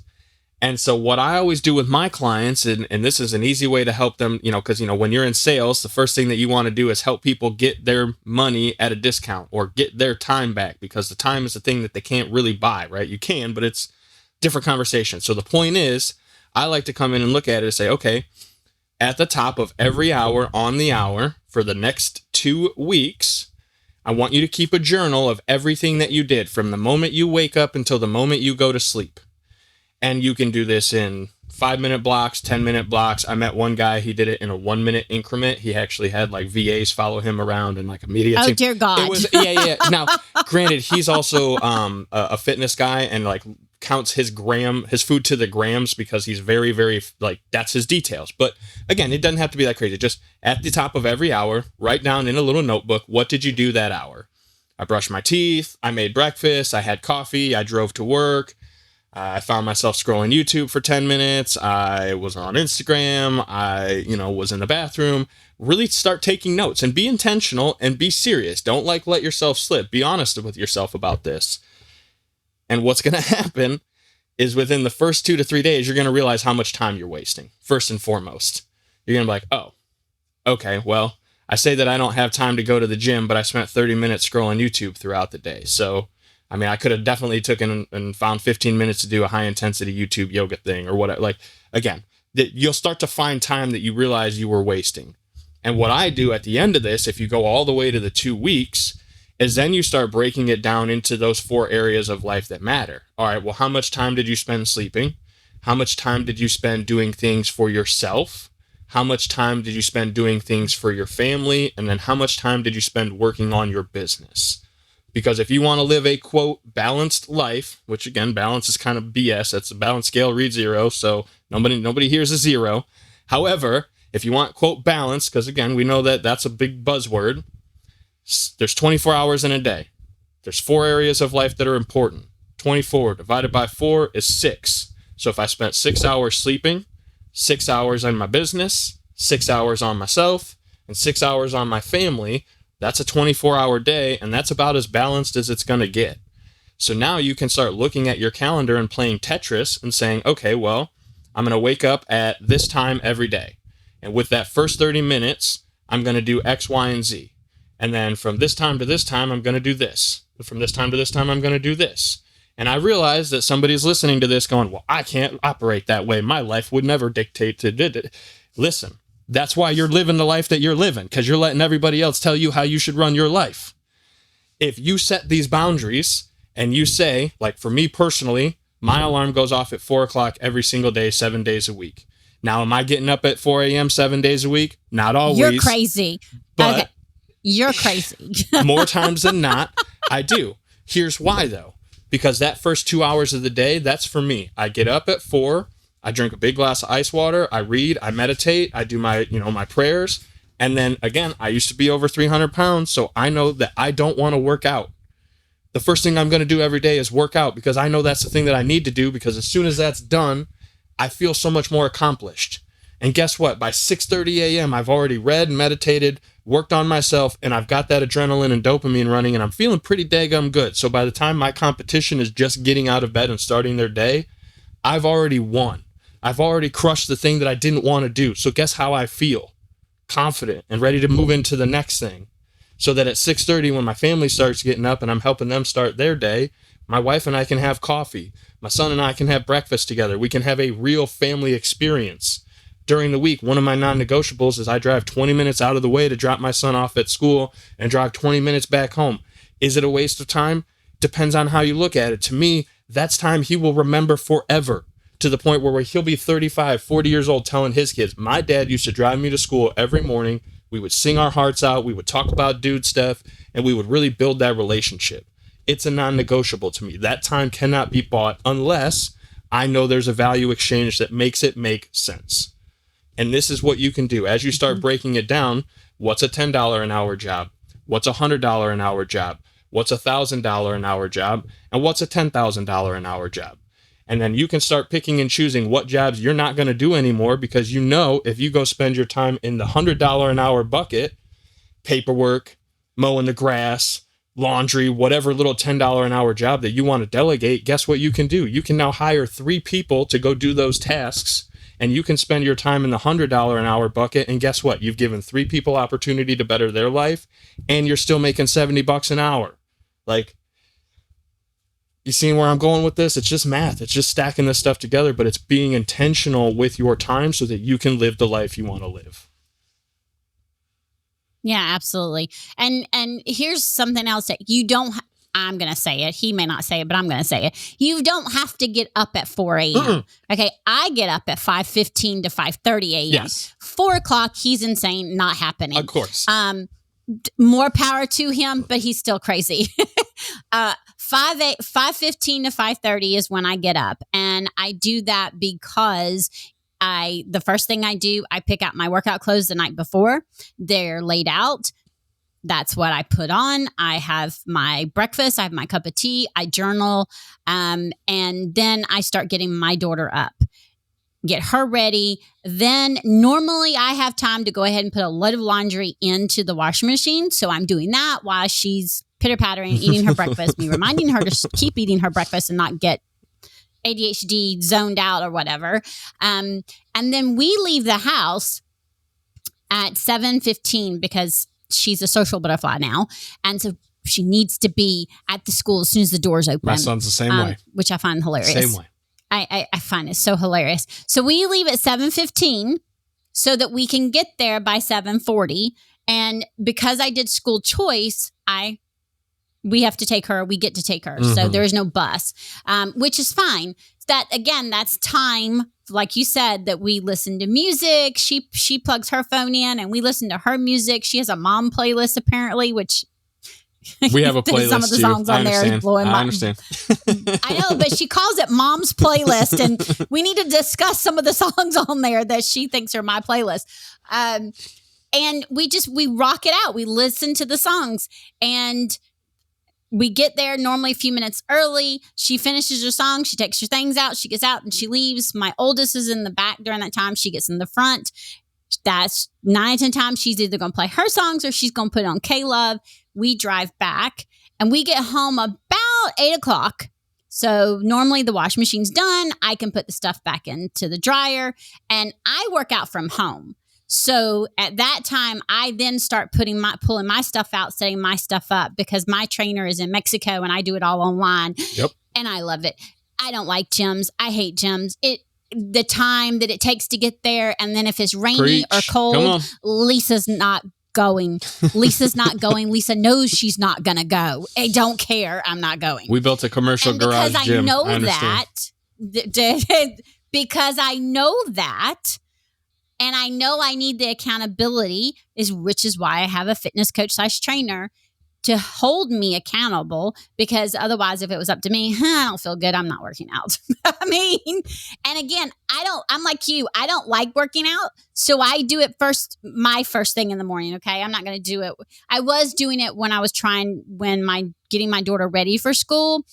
And so what I always do with my clients, and this is an easy way to help them, because, when you're in sales, the first thing that you want to do is help people get their money at a discount or get their time back, because the time is the thing that they can't really buy, right? You can, but it's different conversation. So the point is, I like to come in and look at it and say, okay, at the top of every hour on the hour for the next 2 weeks, I want you to keep a journal of everything that you did from the moment you wake up until the moment you go to sleep. And you can do this in 5-minute blocks, 10-minute blocks. I met one guy, he did it in a 1-minute increment. He actually had like VAs follow him around and like a media team. Oh, dear God. It was, yeah. Now, granted, he's also a fitness guy and like counts his food to the grams, because he's very, very, like, that's his details. But again, it doesn't have to be that crazy. Just at the top of every hour, write down in a little notebook, what did you do that hour? I brushed my teeth, I made breakfast, I had coffee, I drove to work. I found myself scrolling YouTube for 10 minutes. I was on Instagram. I, was in the bathroom. Really start taking notes and be intentional and be serious. Don't let yourself slip. Be honest with yourself about this. And what's going to happen is within the first 2 to 3 days, you're going to realize how much time you're wasting. First and foremost, you're going to be like, oh, okay, well, I say that I don't have time to go to the gym, but I spent 30 minutes scrolling YouTube throughout the day. So I could have definitely taken and found 15 minutes to do a high intensity YouTube yoga thing or whatever. Like, again, you'll start to find time that you realize you were wasting. And what I do at the end of this, if you go all the way to the 2 weeks, is then you start breaking it down into those 4 areas of life that matter. All right, well, how much time did you spend sleeping? How much time did you spend doing things for yourself? How much time did you spend doing things for your family? And then how much time did you spend working on your business? Because if you want to live a, quote, balanced life, which again, balance is kind of BS. That's the balance scale, read 0. So nobody hears a 0. However, if you want, quote, balance, because again, we know that that's a big buzzword. There's 24 hours in a day. There's 4 areas of life that are important. 24 divided by 4 is 6. So if I spent 6 hours sleeping, 6 hours on my business, 6 hours on myself, and 6 hours on my family, that's a 24-hour day, and that's about as balanced as it's going to get. So now you can start looking at your calendar and playing Tetris and saying, okay, well, I'm going to wake up at this time every day. And with that first 30 minutes, I'm going to do X, Y, and Z. And then from this time to this time, I'm going to do this. From this time to this time, I'm going to do this. And I realize that somebody's listening to this going, well, I can't operate that way. My life would never dictate to... Listen. That's why you're living the life that you're living, because you're letting everybody else tell you how you should run your life. If you set these boundaries and you say, like for me personally, my alarm goes off at 4 o'clock every single day, 7 days a week. Now, am I getting up at 4 a.m. 7 days a week? Not always. You're crazy. But okay. You're crazy. More times than not, I do. Here's why, though. Because that first 2 hours of the day, that's for me. I get up at 4. I drink a big glass of ice water, I read, I meditate, I do my, my prayers. And then again, I used to be over 300 pounds, so I know that I don't want to work out. The first thing I'm going to do every day is work out, because I know that's the thing that I need to do, because as soon as that's done, I feel so much more accomplished. And guess what? By 6:30 a.m., I've already read, meditated, worked on myself, and I've got that adrenaline and dopamine running, and I'm feeling pretty daggum good. So by the time my competition is just getting out of bed and starting their day, I've already won. I've already crushed the thing that I didn't want to do. So guess how I feel? confident and ready to move into the next thing. So that at 6:30, when my family starts getting up and I'm helping them start their day, my wife and I can have coffee. My son and I can have breakfast together. We can have a real family experience. During the week, one of my non-negotiables is I drive 20 minutes out of the way to drop my son off at school and drive 20 minutes back home. Is it a waste of time? Depends on how you look at it. To me, that's time he will remember forever, to the point where he'll be 35, 40 years old telling his kids, my dad used to drive me to school every morning. We would sing our hearts out. We would talk about dude stuff, and we would really build that relationship. It's a non-negotiable to me. That time cannot be bought unless I know there's a value exchange that makes it make sense. And this is what you can do. As you start breaking it down, what's a $10 an hour job? What's a $100 an hour job? What's a $1,000 an hour job? And what's a $10,000 an hour job? And then you can start picking and choosing what jobs you're not going to do anymore, because you know if you go spend your time in the $100 an hour bucket, paperwork, mowing the grass, laundry, whatever little $10 an hour job that you want to delegate, guess what you can do? You can now hire 3 people to go do those tasks, and you can spend your time in the $100 an hour bucket. And guess what? You've given 3 people opportunity to better their life, and you're still making $70 an hour. Like, you seeing where I'm going with this? It's just math. It's just stacking this stuff together, but it's being intentional with your time so that you can live the life you want to live. Yeah, absolutely. And here's something else that you don't, I'm going to say it. He may not say it, but I'm going to say it. You don't have to get up at 4 a.m. Okay. I get up at 5:15 to 5:30 a.m. Yes. 4 o'clock, he's insane. Not happening. Of course. More power to him, but he's still crazy. 5:15 to 5:30 is when I get up, and I do that because the first thing I do, I pick out my workout clothes the night before. They're laid out. That's what I put on. I have my breakfast. I have my cup of tea. I journal, and then I start getting my daughter up, get her ready. Then normally I have time to go ahead and put a load of laundry into the washing machine. So I'm doing that while she's pitter-pattering, eating her breakfast, me reminding her to keep eating her breakfast and not get ADHD zoned out or whatever. And then we leave the house at 7:15 because she's a social butterfly now. And so she needs to be at the school as soon as the doors open. My son's the same way. Which I find hilarious. Same way. I find it so hilarious. So we leave at 7:15 so that we can get there by 7:40. And because I did school choice, we have to take her. We get to take her. Mm-hmm. So there is no bus, which is fine. That's time, like you said, that we listen to music. She plugs her phone in and we listen to her music. She has a mom playlist apparently, which we have a playlist. Some of the songs on there is blowing my. I understand. I know, but she calls it Mom's Playlist, and we need to discuss some of the songs on there that she thinks are my playlist. And we rock it out. We listen to the songs, and we get there normally a few minutes early. She finishes her song. She takes her things out. She gets out and she leaves. My oldest is in the back during that time. She gets in the front. That's 9 to 10 times. She's either going to play her songs or she's going to put on K-Love. We drive back and we get home about 8 o'clock. So normally the washing machine's done. I can put the stuff back into the dryer, and I work out from home. So at that time, I then start pulling my stuff out, setting my stuff up, because my trainer is in Mexico and I do it all online. Yep. And I love it. I don't like gyms. I hate gyms. The time that it takes to get there, and then if it's rainy or cold, Lisa's not going. Lisa's not going. Lisa knows she's not going to go. I don't care. I'm not going. We built a commercial garage gym. Because I know that. And I know I need the accountability, which is why I have a fitness coach / trainer to hold me accountable, because otherwise, if it was up to me, I don't feel good. I'm not working out. And again, I'm like you. I don't like working out. So I do it my first thing in the morning. Okay. I'm not going to do it. I was doing it when I was getting my daughter ready for school,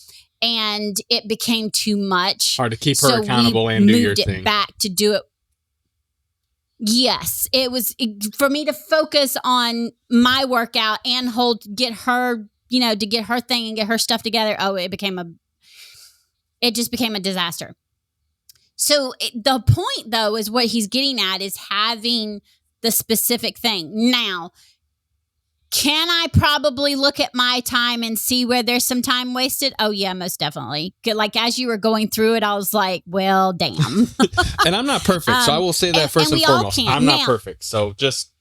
and it became too much. Hard to keep her accountable and do your thing. Moved it back to do it. Yes, it was for me to focus on my workout and get her, to get her thing and get her stuff together. Oh, it just became a disaster. So the point, though, is what he's getting at is having the specific thing. Now, can I probably look at my time and see where there's some time wasted? Oh, yeah, most definitely. Like, as you were going through it, I was like, well, damn. And I'm not perfect, so I will say that first and foremost. I'm not perfect, so just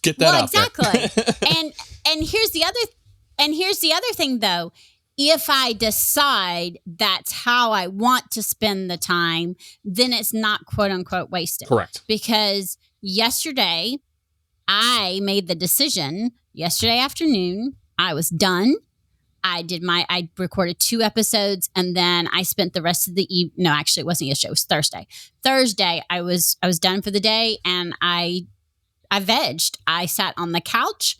get that out exactly. there. and here's the other thing, though. If I decide that's how I want to spend the time, then it's not quote unquote wasted. Correct. Because yesterday, I made the decision yesterday afternoon. I was done. I recorded 2 episodes, and then I spent the rest of the no, actually it wasn't yesterday, it was Thursday. Thursday, I was done for the day, and I vegged. I sat on the couch.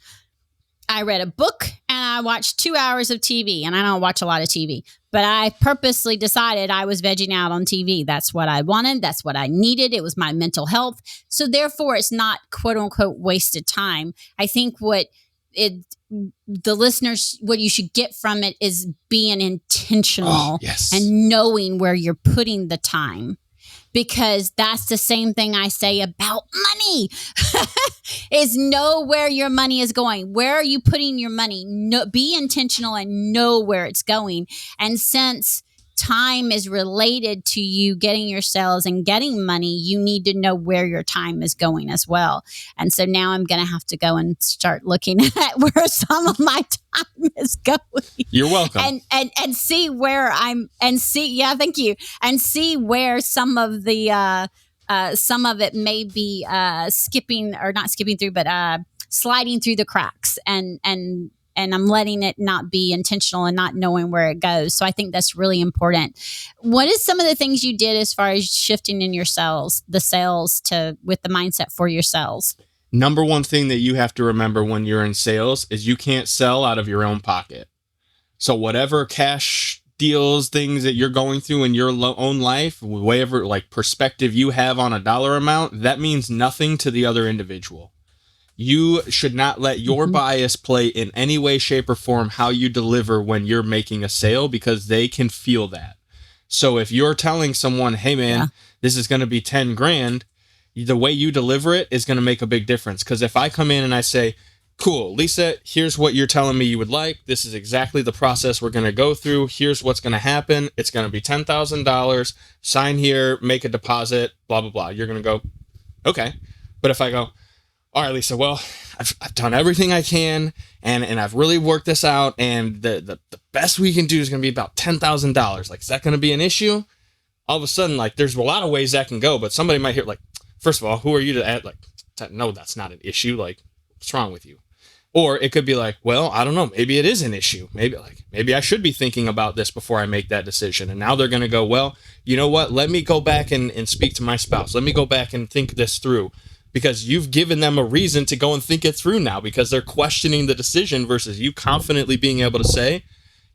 I read a book, and I watched 2 hours of TV, and I don't watch a lot of TV, but I purposely decided I was vegging out on TV. That's what I wanted. That's what I needed. It was my mental health. So therefore, it's not quote unquote wasted time. I think the listeners, what you should get from it is being intentional and knowing where you're putting the time. Because that's the same thing I say about money is know where your money is going. Where are you putting your money? Be intentional and know where it's going. And since time is related to you getting your sales and getting money, you need to know where your time is going as well. And so now I'm going to have to go and start looking at where some of my time is going. You're welcome. And see where thank you. And see where some of the some of it may be skipping or not skipping through, but sliding through the cracks, and I'm letting it not be intentional and not knowing where it goes. So I think that's really important. What is some of the things you did as far as shifting in your sales, with the mindset for your sales? Number one thing that you have to remember when you're in sales is you can't sell out of your own pocket. So whatever cash deals, things that you're going through in your own life, whatever like perspective you have on a dollar amount, that means nothing to the other individual. You should not let your bias play in any way, shape, or form how you deliver when you're making a sale, because they can feel that. So if you're telling someone, hey man, this is going to be 10 grand, the way you deliver it is going to make a big difference. Because if I come in and I say, cool, Lisa, here's what you're telling me you would like. This is exactly the process we're going to go through. Here's what's going to happen. It's going to be $10,000. Sign here, make a deposit, blah, blah, blah. You're going to go, okay. But if I go, all right, Lisa, well, I've done everything I can, and I've really worked this out, and the best we can do is going to be about $10,000. Like, is that going to be an issue? All of a sudden, like, there's a lot of ways that can go, but somebody might hear, like, first of all, who are you to add, like, no, that's not an issue. Like, what's wrong with you? Or it could be like, well, I don't know, maybe it is an issue. Maybe I should be thinking about this before I make that decision. And now they're going to go, well, you know what? Let me go back and speak to my spouse. Let me go back and think this through. Because you've given them a reason to go and think it through now, because they're questioning the decision versus you confidently being able to say,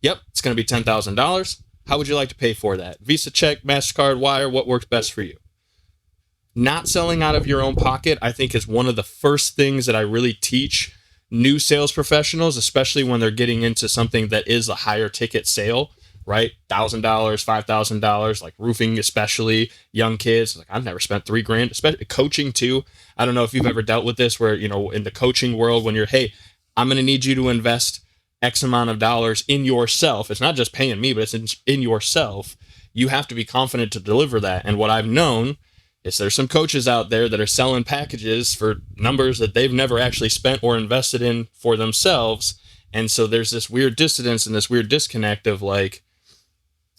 yep, it's going to be $10,000. How would you like to pay for that? Visa, check, MasterCard, wire, what works best for you? Not selling out of your own pocket, I think, is one of the first things that I really teach new sales professionals, especially when they're getting into something that is a higher ticket sale, right? $1,000, $5,000, like roofing, especially young kids. Like, I've never spent $3,000, especially coaching too. I don't know if you've ever dealt with this where, you know, in the coaching world, when you're, hey, I'm going to need you to invest X amount of dollars in yourself. It's not just paying me, but it's in yourself. You have to be confident to deliver that. And what I've known is there's some coaches out there that are selling packages for numbers that they've never actually spent or invested in for themselves. And so there's this weird dissonance and this weird disconnect of like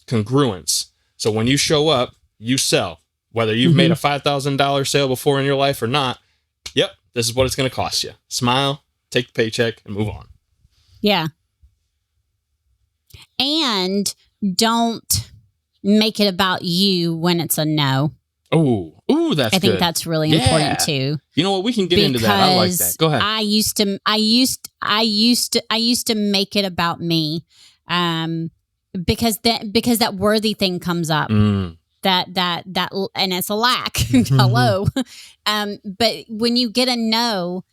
congruence. So when you show up, you sell. Whether you've made a $5,000 sale before in your life or not, yep, this is what it's going to cost you. Smile, take the paycheck, and move on. Yeah. And don't make it about you when it's a no. Oh, that's I think good. that's really important too. You know what? We can get into that. I like that. Go ahead. I used to make it about me, because that worthy thing comes up. That and it's a lack. Hello. But when you get a no,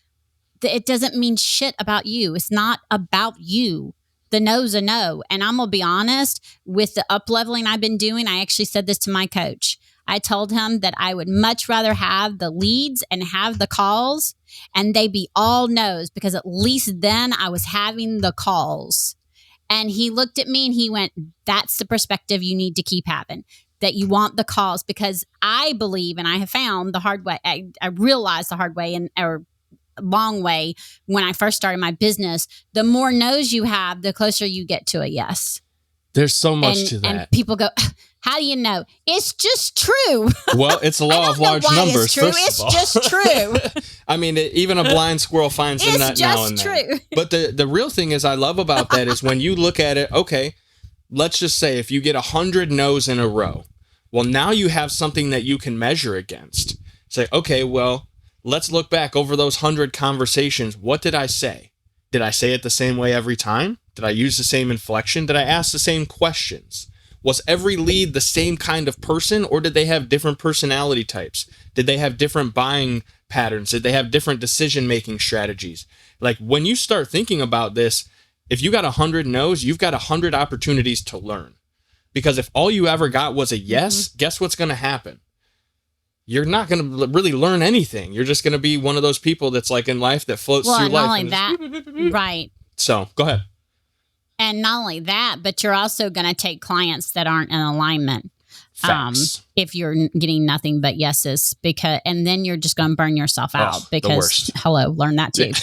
it doesn't mean shit about you. It's not about you. The no's a no. And I'm gonna be honest, with the up leveling I've been doing, I actually said this to my coach. I told him that I would much rather have the leads and have the calls and they be all no's, because at least then I was having the calls. And he looked at me and he went, that's the perspective you need to keep having, that you want the calls, because I believe, and I have found the hard way, I realized the hard way or long way when I first started my business, the more no's you have, the closer you get to a yes. There's so much to that. And people go, how do you know? It's just true. Well, it's a law of large numbers. It's true. It's just true. I mean, even a blind squirrel finds a nut now and then. It's just true. But the real thing is, I love about that is when you look at it, okay, let's just say if you get 100 no's in a row, well, now you have something that you can measure against. Say, okay, well, let's look back over those 100 conversations. What did I say? Did I say it the same way every time? Did I use the same inflection? Did I ask the same questions? Was every lead the same kind of person, or did they have different personality types? Did they have different buying patterns? Did they have different decision-making strategies? Like, when you start thinking about this, if you got 100 no's, you've got 100 opportunities to learn. Because if all you ever got was a yes, guess what's going to happen? You're not going to really learn anything. You're just going to be one of those people that's like in life that floats through life. Well, not only that, right. So, go ahead. And not only that, but you're also going to take clients that aren't in alignment. If you're getting nothing but yeses, and then you're just going to burn yourself out because learn that too.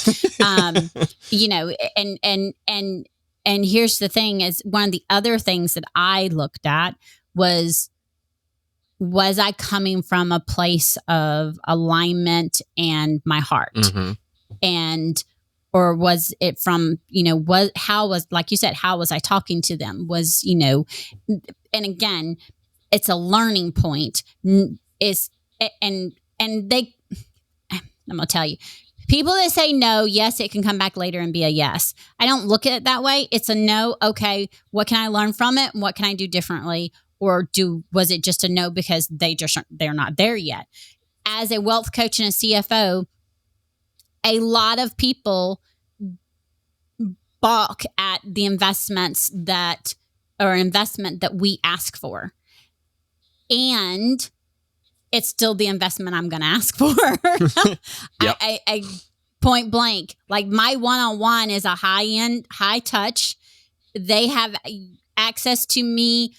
And here's the thing is, one of the other things that I looked at was I coming from a place of alignment and my heart? Or was it from, like you said, how was I talking to them? And again, it's a learning point. I'm going to tell you, people that say no, yes, it can come back later and be a yes. I don't look at it that way. It's a no. Okay, what can I learn from it? What can I do differently? Or was it just a no because they're not there yet? As a wealth coach and a CFO, a lot of people balk at the investment that we ask for. And it's still the investment I'm going to ask for. Yep. I point blank, like my one-on-one is a high-end, high touch. They have access to me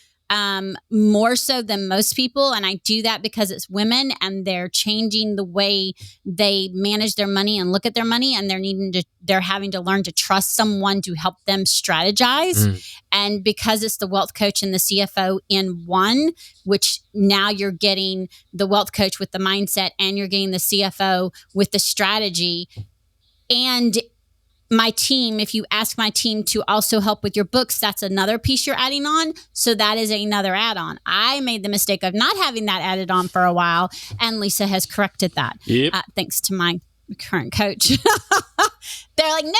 more so than most people. And I do that because it's women and they're changing the way they manage their money and look at their money. And they're having to learn to trust someone to help them strategize. And because it's the wealth coach and the CFO in one, which now you're getting the wealth coach with the mindset and you're getting the CFO with the strategy. And my team, if you ask my team to also help with your books, that's another piece you're adding on. So that is another add-on. I made the mistake of not having that added on for a while, and Lisa has corrected that. Yep. Thanks to my current coach. They're like, no.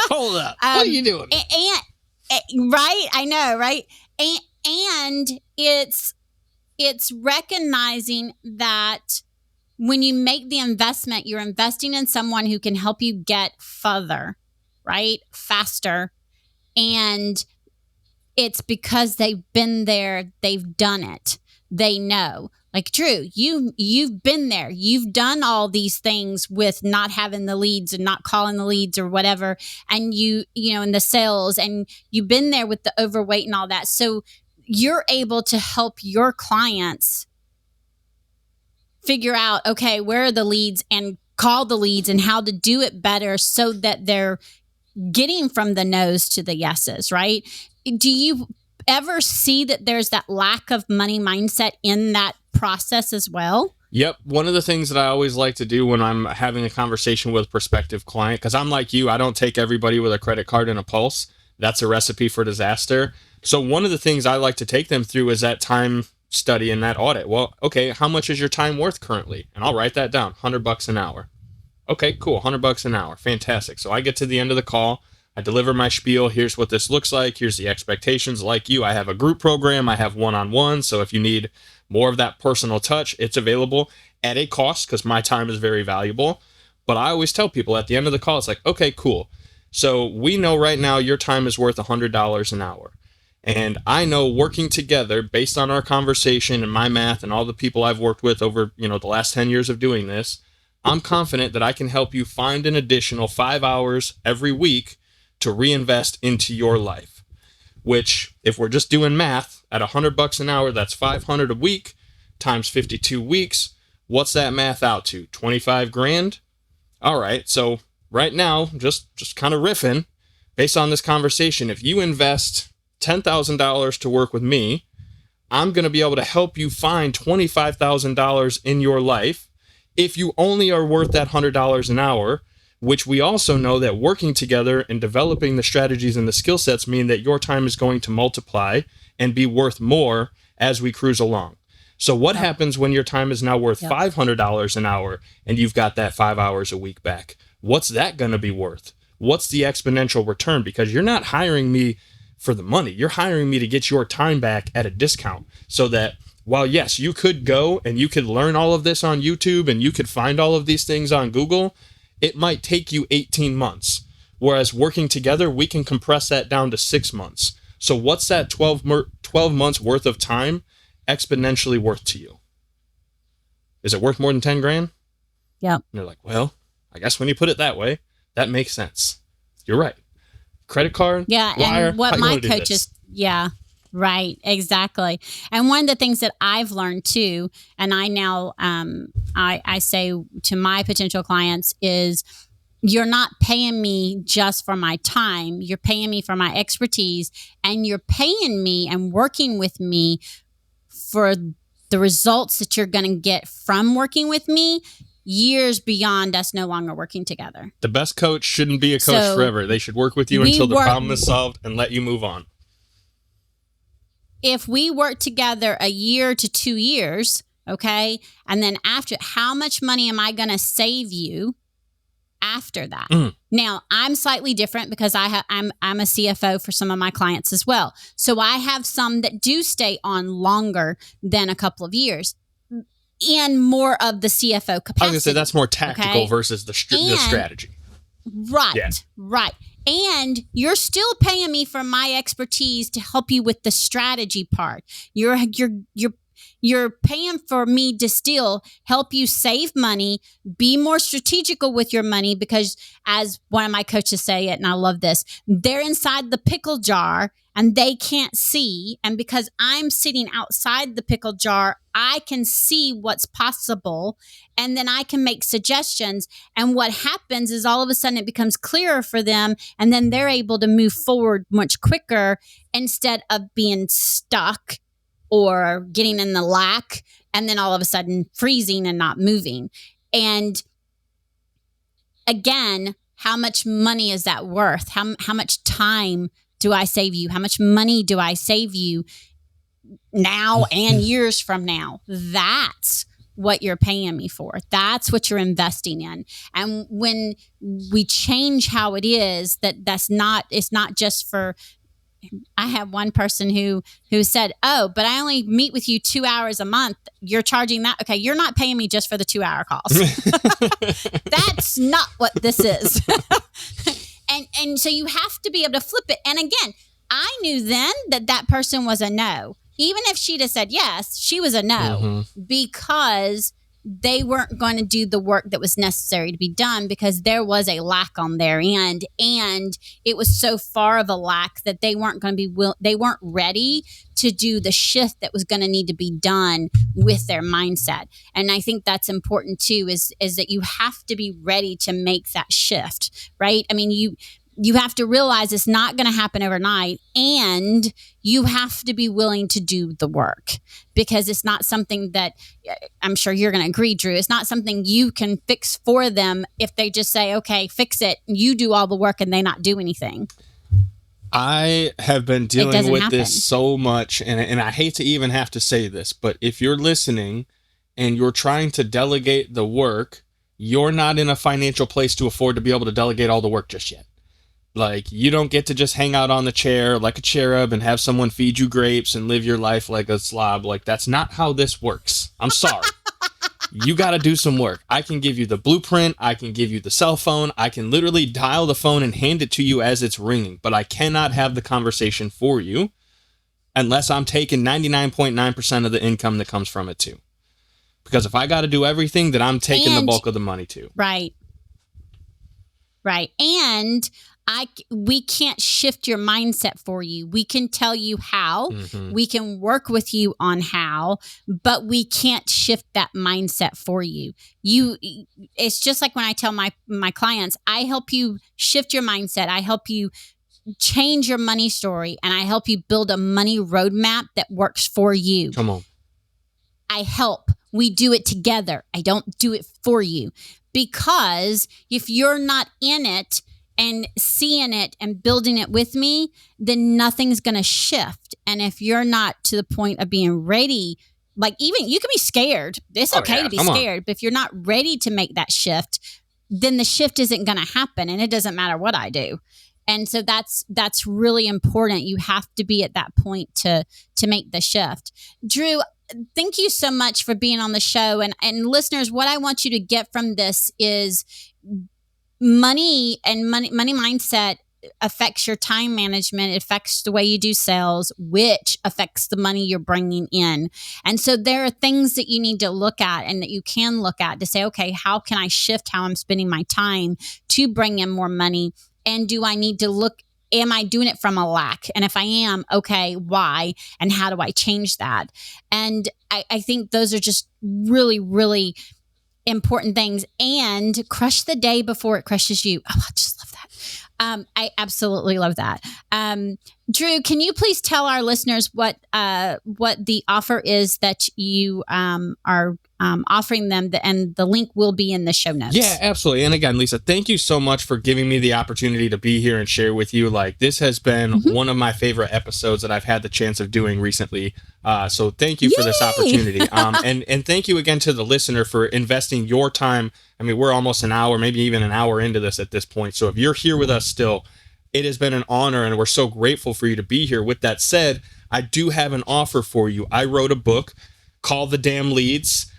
Hold up. What are you doing? And right? I know, right? And it's recognizing that when you make the investment, you're investing in someone who can help you get further, right? Faster. And it's because they've been there, they've done it. They know. Like, Drew, you've been there. You've done all these things with not having the leads and not calling the leads or whatever. And you in the sales, and you've been there with the overweight and all that. So you're able to help your clients figure out, okay, where are the leads, and call the leads and how to do it better so that they're getting from the no's to the yeses, right? Do you ever see that there's that lack of money mindset in that process as well? Yep. One of the things that I always like to do when I'm having a conversation with a prospective client, because I'm like you, I don't take everybody with a credit card and a pulse. That's a recipe for disaster. So one of the things I like to take them through is that time study and that audit. Well, okay, how much is your time worth currently? And I'll write that down, $100 an hour. Okay, cool, $100 an hour. Fantastic. So I get to the end of the call, I deliver my spiel. Here's what this looks like. Here's the expectations. Like you, I have a group program. I have one-on-one. So if you need more of that personal touch, it's available at a cost because my time is very valuable. But I always tell people at the end of the call, it's like, okay, cool. So we know right now your time is worth $100 an hour. And I know working together based on our conversation and my math and all the people I've worked with over, the last 10 years of doing this, I'm confident that I can help you find an additional 5 hours every week to reinvest into your life, which if we're just doing math at $100 an hour, that's 500 a week times 52 weeks. What's that math out to? 25 grand? All right. So right now, just kind of riffing based on this conversation, if you invest $10,000 to work with me, I'm going to be able to help you find $25,000 in your life if you only are worth that $100 an hour, which we also know that working together and developing the strategies and the skill sets mean that your time is going to multiply and be worth more as we cruise along. So what happens when your time is now worth $500 an hour and you've got that 5 hours a week back? What's that going to be worth? What's the exponential return? Because you're not hiring me for the money. You're hiring me to get your time back at a discount, so that while, yes, you could go and you could learn all of this on YouTube and you could find all of these things on Google, it might take you 18 months. Whereas working together, we can compress that down to 6 months. So what's that 12 months worth of time exponentially worth to you? Is it worth more than 10 grand? Yeah. And you're like, well, I guess when you put it that way, that makes sense. You're right. Credit card, wire, and what my coaches, right, exactly. And one of the things that I've learned too, and I now I say to my potential clients is, you're not paying me just for my time. You're paying me for my expertise, and you're paying me and working with me for the results that you're going to get from working with me years beyond us no longer working together. The best coach shouldn't be a coach forever. They should work with you until the problem is solved and let you move on. If we work together a year to 2 years, okay, and then after, how much money am I going to save you after that? Now, I'm slightly different because I'm a CFO for some of my clients as well. So I have some that do stay on longer than a couple of years, and more of the CFO capacity. I was going to say that's more tactical versus the strategy. Right, right. And you're still paying me for my expertise to help you with the strategy part. You're paying for me to still help you save money, be more strategical with your money, because as one of my coaches say it, and I love this, they're inside the pickle jar and they can't see. And because I'm sitting outside the pickle jar, I can see what's possible, and then I can make suggestions. And what happens is all of a sudden it becomes clearer for them, and then they're able to move forward much quicker instead of being stuck or getting in the lack and then all of a sudden freezing and not moving. And again, how much money is that worth? How much time do I save you? How much money do I save you now and years from now? That's what you're paying me for. That's what you're investing in. And when we change how it is, it's not just for, I have one person who said, oh, but I only meet with you 2 hours a month. You're charging that. Okay. You're not paying me just for the 2 hour calls. That's not what this is. And so you have to be able to flip it. And again, I knew then that person was a no. Even if she'd have said yes, she was a no, because they weren't going to do the work that was necessary to be done, because there was a lack on their end, and it was so far of a lack that they weren't going to be they weren't ready to do the shift that was going to need to be done with their mindset. And I think that's important too, is that you have to be ready to make that shift, right? I mean, you have to realize it's not going to happen overnight, and you have to be willing to do the work, because it's not something that, I'm sure you're going to agree, Drew, it's not something you can fix for them if they just say, okay, fix it. You do all the work and they not do anything. I have been dealing with this so much, and I hate to even have to say this, but if you're listening and you're trying to delegate the work, you're not in a financial place to afford to be able to delegate all the work just yet. Like, you don't get to just hang out on the chair like a cherub and have someone feed you grapes and live your life like a slob. Like, that's not how this works. I'm sorry. You got to do some work. I can give you the blueprint. I can give you the cell phone. I can literally dial the phone and hand it to you as it's ringing, but I cannot have the conversation for you. unless I'm taking 99.9% of the income that comes from it too. Because if I got to do everything, then I'm taking the bulk of the money too. Right. Right. And we can't shift your mindset for you. We can tell you how. Mm-hmm. We can work with you on how, but we can't shift that mindset for you. It's just like when I tell my clients, I help you shift your mindset. I help you change your money story, and I help you build a money roadmap that works for you. Come on. I help. We do it together. I don't do it for you, because if you're not in it and seeing it and building it with me, then nothing's going to shift. And if you're not to the point of being ready, like, even you can be scared. It's okay to be scared. But if you're not ready to make that shift, then the shift isn't going to happen. And it doesn't matter what I do. And so that's really important. You have to be at that point to make the shift. Drew, thank you so much for being on the show. And listeners, what I want you to get from this is money mindset affects your time management. It affects the way you do sales, which affects the money you're bringing in. And so there are things that you need to look at and that you can look at to say, okay, how can I shift how I'm spending my time to bring in more money? And do I need to look, am I doing it from a lack? And if I am, okay, why? And how do I change that? And I think those are just really, really important things. And crush the day before it crushes you. Oh, I just love that. I absolutely love that. Drew, can you please tell our listeners what the offer is that you are offering them, and the link will be in the show notes. Yeah, absolutely. And again, Lisa, thank you so much for giving me the opportunity to be here and share with you. Like, this has been one of my favorite episodes that I've had the chance of doing recently. So thank you for this opportunity. And thank you again to the listener for investing your time. I mean, we're almost an hour, maybe even an hour into this at this point. So if you're here with us still, it has been an honor, and we're so grateful for you to be here. With that said, I do have an offer for you. I wrote a book called The Damn Leads: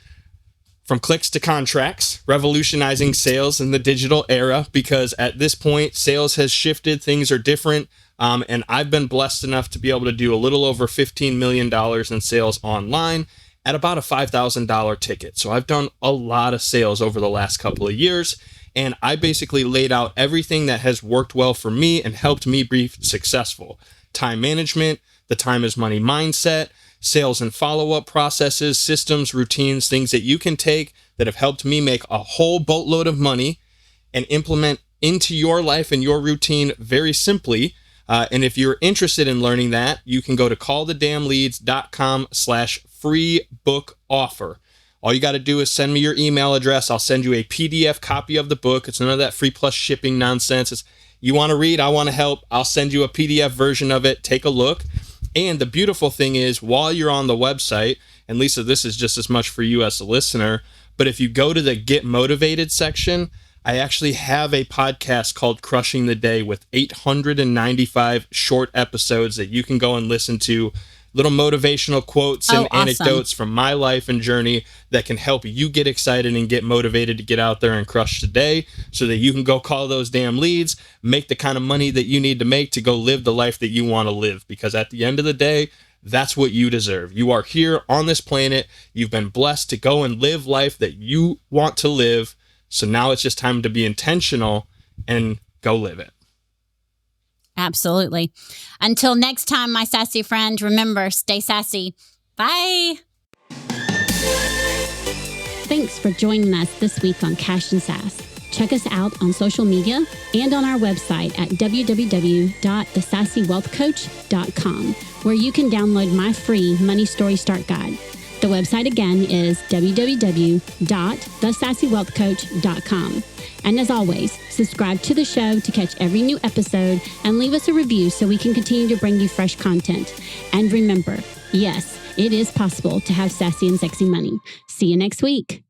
From Clicks to Contracts, Revolutionizing Sales in the Digital Era, because at this point, sales has shifted, things are different, and I've been blessed enough to be able to do a little over $15 million in sales online at about a $5,000 ticket. So I've done a lot of sales over the last couple of years, and I basically laid out everything that has worked well for me and helped me be successful. Time management, the time is money mindset, sales and follow-up processes, systems, routines, things that you can take that have helped me make a whole boatload of money and implement into your life and your routine very simply. And if you're interested in learning that, you can go to callthedamnleads.com/free book offer. All you got to do is send me your email address. I'll send you a PDF copy of the book. It's none of that free plus shipping nonsense. It's, you want to read, I want to help. I'll send you a PDF version of it. Take a look. And the beautiful thing is, while you're on the website, and Lisa, this is just as much for you as a listener, but if you go to the Get Motivated section, I actually have a podcast called Crushing the Day with 895 short episodes that you can go and listen to. Little motivational quotes and anecdotes from my life and journey that can help you get excited and get motivated to get out there and crush the day, so that you can go call those damn leads, make the kind of money that you need to make to go live the life that you want to live. Because at the end of the day, that's what you deserve. You are here on this planet. You've been blessed to go and live life that you want to live. So now it's just time to be intentional and go live it. Absolutely. Until next time, my sassy friend, remember, stay sassy. Bye. Thanks for joining us this week on Cash and Sass. Check us out on social media and on our website at www.thesassywealthcoach.com, where you can download my free Money Story Start Guide. The website again is www.thesassywealthcoach.com. And as always, subscribe to the show to catch every new episode and leave us a review so we can continue to bring you fresh content. And remember, yes, it is possible to have sassy and sexy money. See you next week.